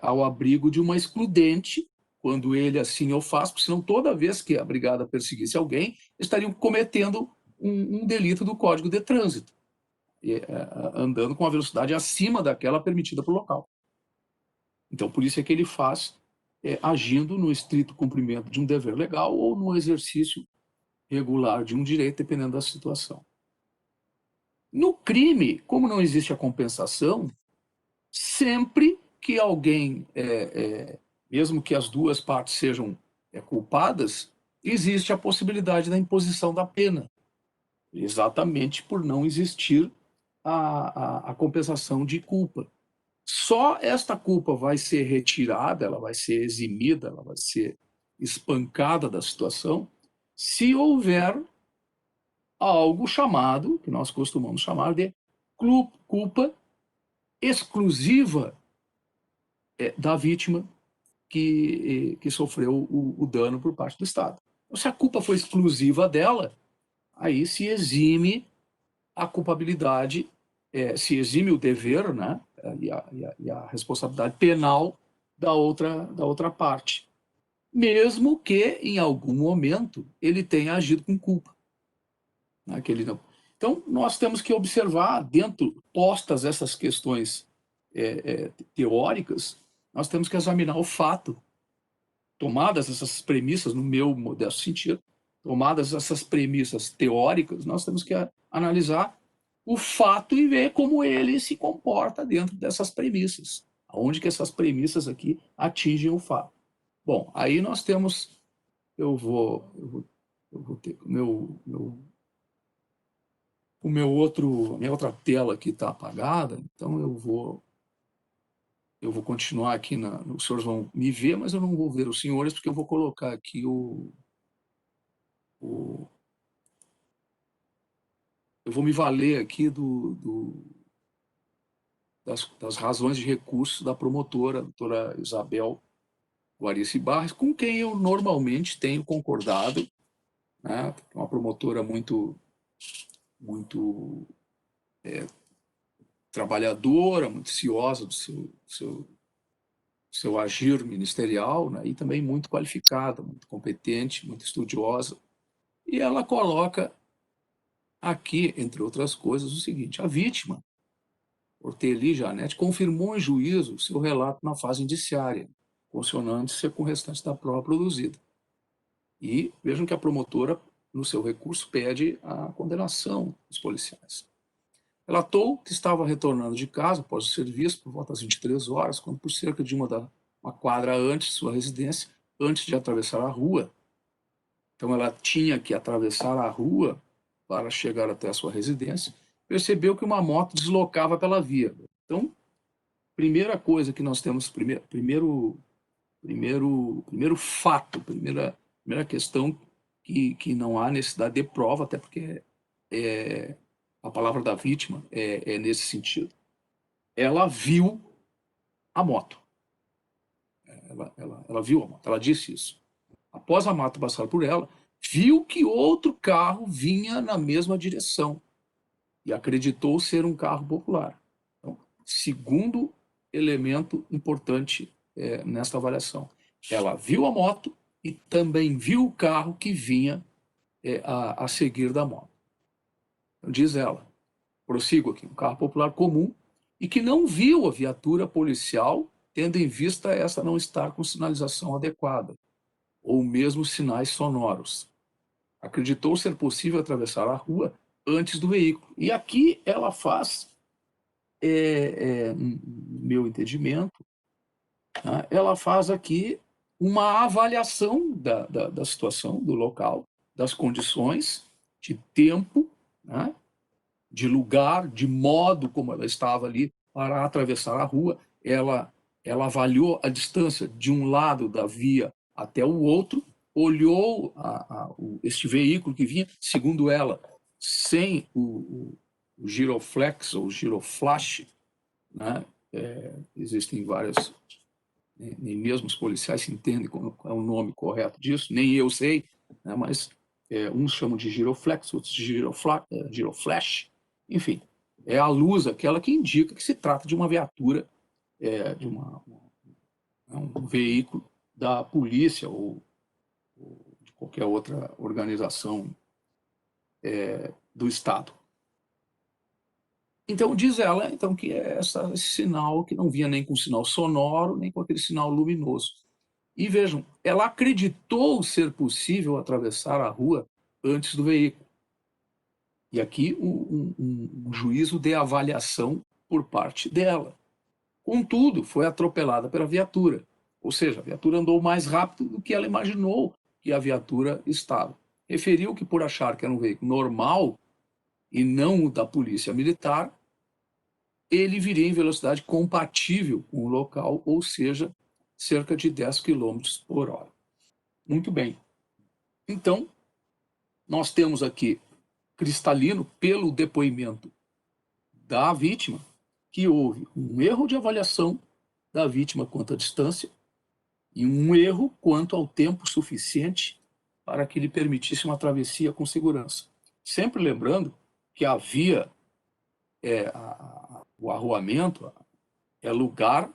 ao abrigo de uma excludente, quando ele assim o faz, porque senão toda vez que a brigada perseguisse alguém, estariam cometendo um delito do Código de Trânsito, andando com a velocidade acima daquela permitida para o local. Então, por isso é que ele faz agindo no estrito cumprimento de um dever legal ou no exercício regular de um direito, dependendo da situação. No crime, como não existe a compensação, sempre que alguém, mesmo que as duas partes sejam culpadas, existe a possibilidade da imposição da pena, exatamente por não existir a compensação de culpa. Só esta culpa vai ser retirada, ela vai ser eximida, ela vai ser espancada da situação, se houver algo chamado, que nós costumamos chamar de culpa exclusiva da vítima que sofreu o dano por parte do Estado. Então, se a culpa foi exclusiva dela, aí se exime a culpabilidade, se exime o dever, né, e a responsabilidade penal da outra parte, mesmo que em algum momento ele tenha agido com culpa. Né, que ele não. Então, nós temos que observar, postas essas questões teóricas, nós temos que examinar o fato. Tomadas essas premissas, no meu modesto sentido, tomadas essas premissas teóricas, nós temos que analisar o fato e ver como ele se comporta dentro dessas premissas. Aonde que essas premissas aqui atingem o fato. Bom, aí nós temos... Eu vou ter a minha outra tela aqui está apagada, então eu vou eu vou continuar aqui, os senhores vão me ver, mas eu não vou ver os senhores, porque eu vou colocar aqui eu vou me valer aqui das razões de recurso da promotora, a doutora Isabel Guarici Barres, com quem eu normalmente tenho concordado, né? Uma promotora muito trabalhadora, muito ciosa do seu agir ministerial, né? E também muito qualificada, muito competente, muito estudiosa. E ela coloca aqui, entre outras coisas, o seguinte: a vítima, Orteli Janete, confirmou em juízo seu relato na fase indiciária, consonante-se com o restante da prova produzida. E vejam que a promotora, no seu recurso, pede a condenação dos policiais. Relatou que estava retornando de casa após o serviço por volta das 23 horas, quando por cerca de uma quadra antes de sua residência, antes de atravessar a rua. Então ela tinha que atravessar a rua para chegar até a sua residência, percebeu que uma moto deslocava pela via. Então, primeira coisa que nós temos, primeiro fato, primeira questão que não há necessidade de prova, até porque a palavra da vítima é nesse sentido. Ela viu a moto. Ela viu a moto, ela disse isso. Após a moto passar por ela, viu que outro carro vinha na mesma direção e acreditou ser um carro popular. Então, segundo elemento importante nesta avaliação. Ela viu a moto e também viu o carro que vinha a seguir da moto. Então, diz ela, prossigo aqui, um carro popular comum e que não viu a viatura policial, tendo em vista essa não estar com sinalização adequada, ou mesmo sinais sonoros. Acreditou ser possível atravessar a rua antes do veículo. E aqui ela faz, no meu entendimento, né, ela faz aqui uma avaliação da situação, do local, das condições, de tempo, né, de lugar, de modo como ela estava ali para atravessar a rua. Ela avaliou a distância de um lado da via até o outro, olhou este veículo que vinha, segundo ela, sem o giroflex ou giroflash, né? Existem várias, nem mesmo os policiais se entendem qual é o nome correto disso, nem eu sei, né? Mas uns chamam de giroflex, outros de giroflash, enfim, é a luz aquela que indica que se trata de uma viatura, de um veículo da polícia ou de qualquer outra organização do Estado. Então, diz ela que é esse sinal que não vinha nem com sinal sonoro, nem com aquele sinal luminoso. E vejam, ela acreditou ser possível atravessar a rua antes do veículo. E aqui um juízo de avaliação por parte dela. Contudo, foi atropelada pela viatura. Ou seja, a viatura andou mais rápido do que ela imaginou que a viatura estava. Referiu que, por achar que era um veículo normal e não o da polícia militar, ele viria em velocidade compatível com o local, ou seja, cerca de 10 km por hora. Muito bem. Então, nós temos aqui cristalino, pelo depoimento da vítima, que houve um erro de avaliação da vítima quanto à distância e um erro quanto ao tempo suficiente para que lhe permitisse uma travessia com segurança. Sempre lembrando que a via, o arruamento, é lugar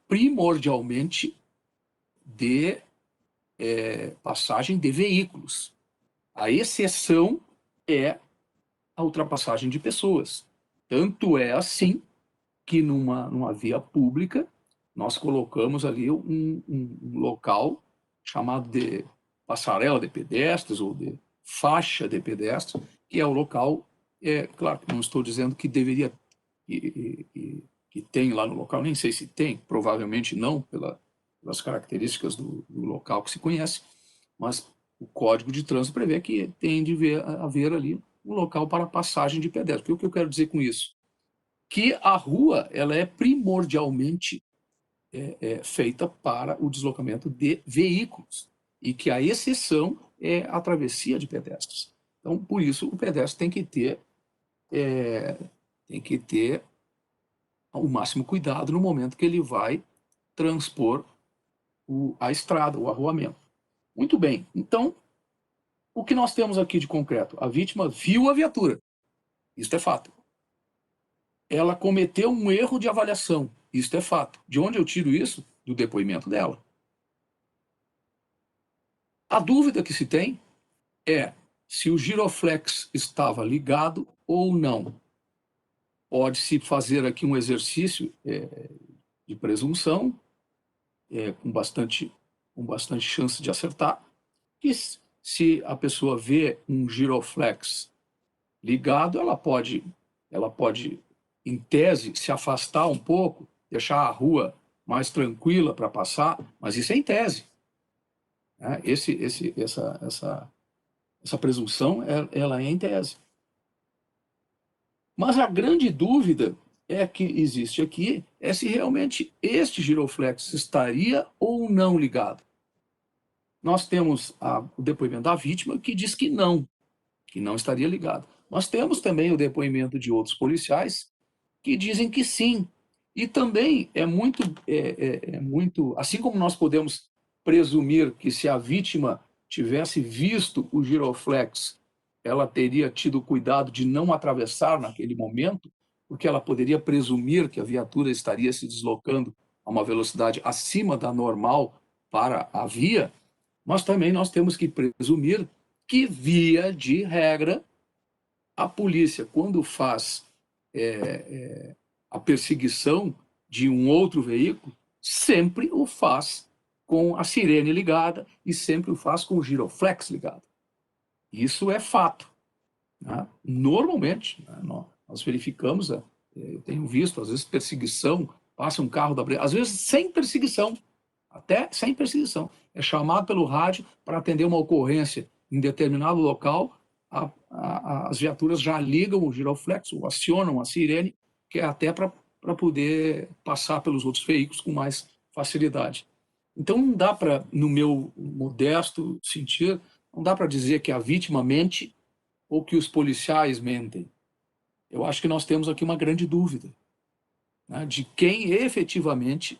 primordialmente de passagem de veículos. A exceção é a ultrapassagem de pessoas. Tanto é assim que numa via pública nós colocamos ali um local chamado de passarela de pedestres ou de faixa de pedestres, que é o local, claro que não estou dizendo que deveria, que tem lá no local, nem sei se tem, provavelmente não, pelas características do local que se conhece, mas o Código de Trânsito prevê que tem de haver ali um local para passagem de pedestres. O que eu quero dizer com isso? que a rua ela é primordialmente feita para o deslocamento de veículos e que a exceção é a travessia de pedestres. Então, por isso, o pedestre tem que ter o máximo cuidado no momento que ele vai transpor a estrada, o arruamento. Muito bem. Então, o que nós temos aqui de concreto? A vítima viu a viatura. Isso é fato. Ela cometeu um erro de avaliação. Isso é fato. De onde eu tiro isso? Do depoimento dela. A dúvida que se tem é se o giroflex estava ligado ou não. Pode-se fazer aqui um exercício de presunção, com bastante chance de acertar, que se a pessoa vê um giroflex ligado, ela pode, em tese, se afastar um pouco, deixar a rua mais tranquila para passar, mas isso é em tese. Né? Essa presunção, ela é em tese. Mas a grande dúvida que existe aqui é se realmente este giroflex estaria ou não ligado. Nós temos o depoimento da vítima que diz que não estaria ligado. Nós temos também o depoimento de outros policiais que dizem que sim. E também é muito, assim como nós podemos presumir que se a vítima tivesse visto o giroflex, ela teria tido cuidado de não atravessar naquele momento, porque ela poderia presumir que a viatura estaria se deslocando a uma velocidade acima da normal para a via, mas também nós temos que presumir que, via de regra, a polícia, quando faz a perseguição de um outro veículo, sempre o faz com a sirene ligada e sempre o faz com o giroflex ligado. Isso é fato. Né? Normalmente, né, nós verificamos, eu tenho visto, às vezes, perseguição, passa um carro da brigada, às vezes sem perseguição, até sem perseguição. É chamado pelo rádio para atender uma ocorrência em determinado local, as viaturas já ligam o giroflex, ou acionam a sirene, que é até para poder passar pelos outros veículos com mais facilidade. Então, não dá para, no meu modesto sentir, não dá para dizer que a vítima mente ou que os policiais mentem. Eu acho que nós temos aqui uma grande dúvida, né, de quem efetivamente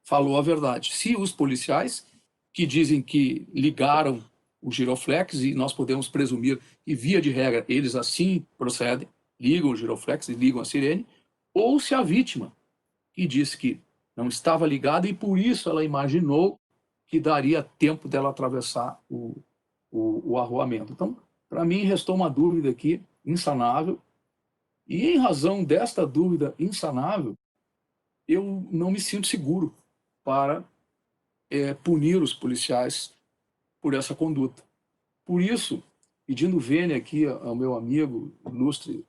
falou a verdade. Se os policiais, que dizem que ligaram o giroflex, e nós podemos presumir que, via de regra, eles assim procedem, ligam o giroflex e ligam a sirene, ou se a vítima, que disse que não estava ligada e por isso ela imaginou que daria tempo dela atravessar o arruamento. Então, para mim, restou uma dúvida aqui insanável, e em razão desta dúvida insanável, eu não me sinto seguro para punir os policiais por essa conduta. Por isso, pedindo vênia aqui ao meu amigo, ilustre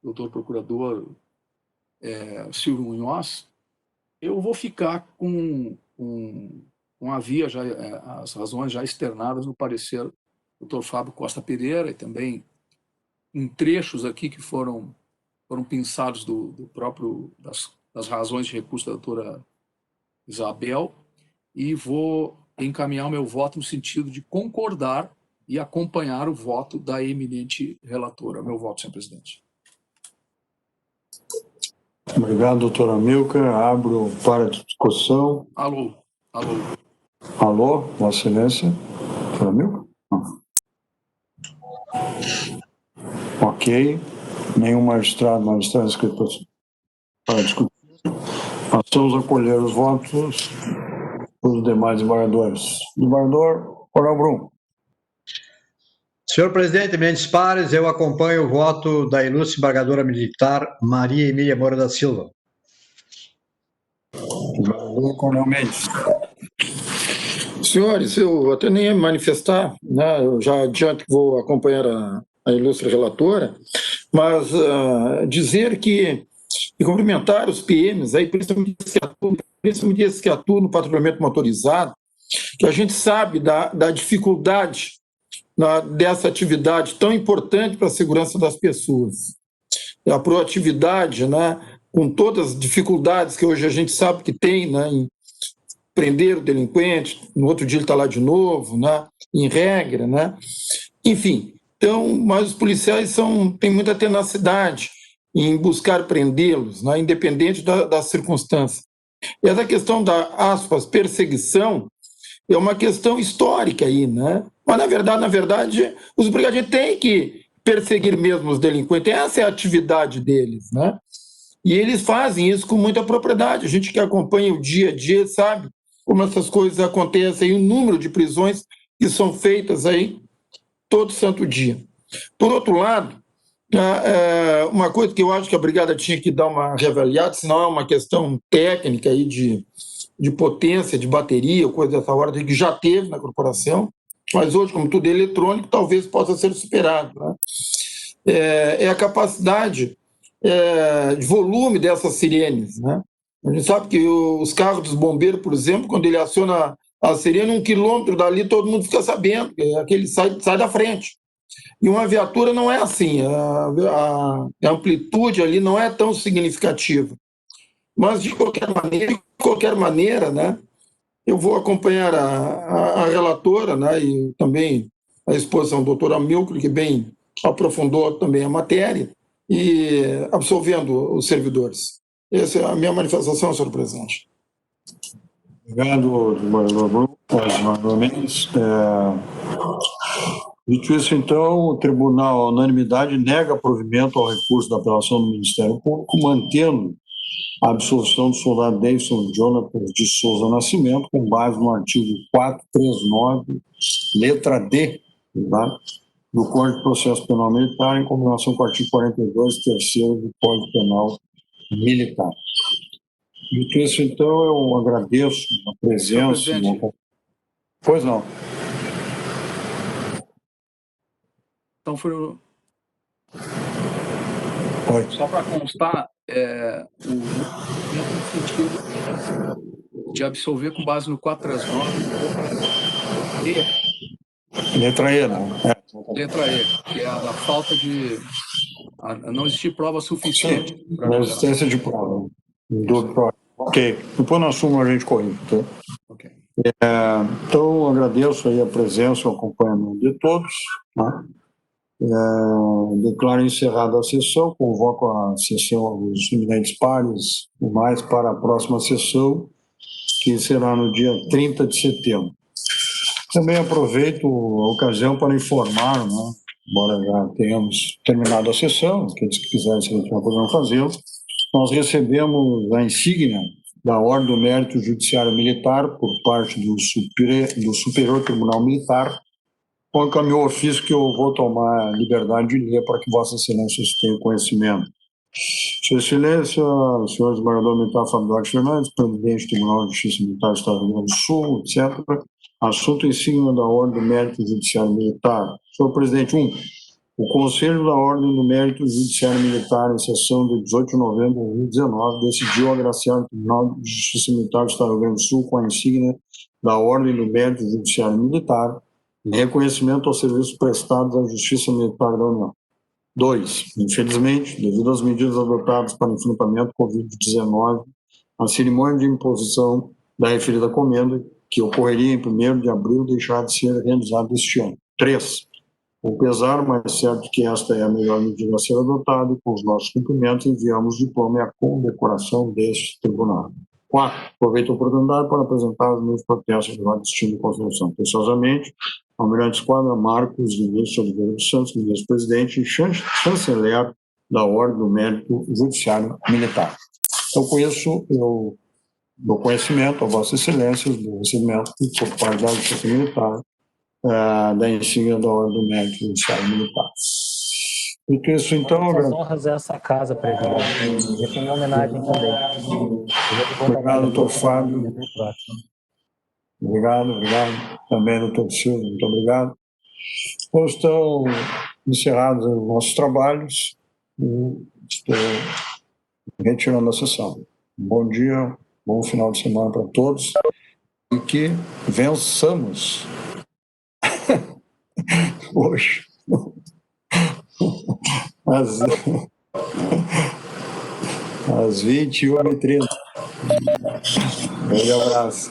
doutor procurador Silvio Munhoz, eu vou ficar com as razões já externadas no parecer do doutor Fábio Costa Pereira, e também em trechos aqui que foram pensados das razões de recurso da doutora Isabel, e vou encaminhar o meu voto no sentido de concordar e acompanhar o voto da eminente relatora. Meu voto, senhor presidente. Obrigado, doutor Amilcar. Abro para discussão. Alô. Alô, Vossa Excelência. Doutor Amilcar? Ok. Nenhum magistrado inscrito para discutir. Passamos a colher os votos dos demais desembargadores. Desembargador Coronel Brum. Senhor presidente, eminentes pares, eu acompanho o voto da ilustre embargadora militar Maria Emília Moura da Silva. Desembargador Coronel Mendes. Senhores, eu até nem ia me manifestar, né? Eu já adianto que vou acompanhar a ilustre relatora, mas dizer que e cumprimentar os PMs, aí, principalmente esses que atuam no patrulhamento motorizado, que a gente sabe da dificuldade dessa atividade tão importante para a segurança das pessoas. a proatividade, né, com todas as dificuldades que hoje a gente sabe que tem, né, em prender o delinquente, no outro dia ele está lá de novo, né, em regra, né, enfim. Então, mas os policiais têm muita tenacidade em buscar prendê-los, né, independente das circunstâncias. E essa questão da, aspas, perseguição é uma questão histórica aí, né? Mas, na verdade, os brigadeiros têm que perseguir mesmo os delinquentes, essa é a atividade deles, né? E eles fazem isso com muita propriedade. A gente que acompanha o dia a dia sabe como essas coisas acontecem, e o número de prisões que são feitas aí todo santo dia. Por outro lado, uma coisa que eu acho que a Brigada tinha que dar uma reavaliada, senão é uma questão técnica aí de potência, de bateria, coisa dessa ordem, que já teve na corporação, mas hoje, como tudo é eletrônico, talvez possa ser superado, né? É a capacidade de volume dessas sirenes, né? A gente sabe que os carros dos bombeiros, por exemplo, quando ele aciona a sirene, 1 quilômetro dali todo mundo fica sabendo, que aquele sai da frente. E uma viatura não é assim, a amplitude ali não é tão significativa. Mas, de qualquer maneira, né, eu vou acompanhar a relatora, né, e também a exposição do doutor Amilcar, que bem aprofundou também a matéria, e absolvendo os servidores. Essa é a minha manifestação, senhor presidente. Obrigado, desembargador Mendes. Dito isso, então, o tribunal, à unanimidade, nega provimento ao recurso da apelação do Ministério Público, mantendo a absolvição do soldado Davidson Jonathan de Souza Nascimento, com base no artigo 439, letra D, tá? Do Código de Processo Penal Militar, em combinação com o artigo 42, terceiro do Código Penal Militar. Dito isso, então, eu agradeço a presença. Pois não. Então, só para constar, no sentido de absolver com base no 439, Letra E, não? Letra E, que é a da falta de... não existir prova suficiente. Sim, existência de prova. Ok. Depois no assunto a gente corrige. Tá? Okay. Então, agradeço aí a presença e o acompanhamento de todos. Né? Declaro encerrada a sessão, convoco a sessão dos eminentes pares e mais para a próxima sessão, que será no dia 30 de setembro. Também aproveito a ocasião para informar, né, embora já tenhamos terminado a sessão, aqueles que quiserem se retirar poderão fazê-lo, nós recebemos a insígnia da Ordem do Mérito Judiciário Militar por parte do Superior Tribunal Militar, com o meu ofício que eu vou tomar a liberdade de ler para que Vossa Excelência tenha conhecimento. Sua Excelência, o senhor desembargador militar Fábio Duarte Fernandes, presidente do Tribunal de Justiça Militar do Estado do Rio Grande do Sul, etc. Assunto insígnia da Ordem do Mérito Judiciário Militar. Senhor presidente, o Conselho da Ordem do Mérito Judiciário Militar, em sessão de 18 de novembro de 2019, decidiu agraciar o Tribunal de Justiça Militar do Estado do Rio Grande do Sul com a insígnia da Ordem do Mérito Judiciário Militar, em reconhecimento aos serviços prestados à Justiça Militar da União. 2. Infelizmente, devido às medidas adotadas para enfrentamento do Covid-19, a cerimônia de imposição da referida comenda, que ocorreria em 1º de abril, deixará de ser realizada este ano. 3. Com pesar, mas certo que esta é a melhor medida a ser adotada, e com os nossos cumprimentos enviamos o diploma e a condecoração deste tribunal. 4. Aproveito a oportunidade para apresentar os meus protestos de destino de construção. Atenciosamente, Almirante Esquadra Marcos Vinícius Oliveira dos Santos, vice-presidente e chanceler da Ordem do Mérito Judiciário Militar. Então, com isso, eu dou conhecimento a Vossa Excelência do recebimento por parte da Justiça Militar da insígnia da Ordem do Mérito Judiciário Militar. Dito isso, então... As honras dessa casa, presidente. E tem homenagem também. Obrigado, doutor Fábio. Obrigado. Também, doutor Silvio, muito obrigado. Então, estão encerrados os nossos trabalhos e estou retirando a sessão. Bom dia, bom final de semana para todos e que vençamos hoje. Mas Às 21h30. Grande abraço.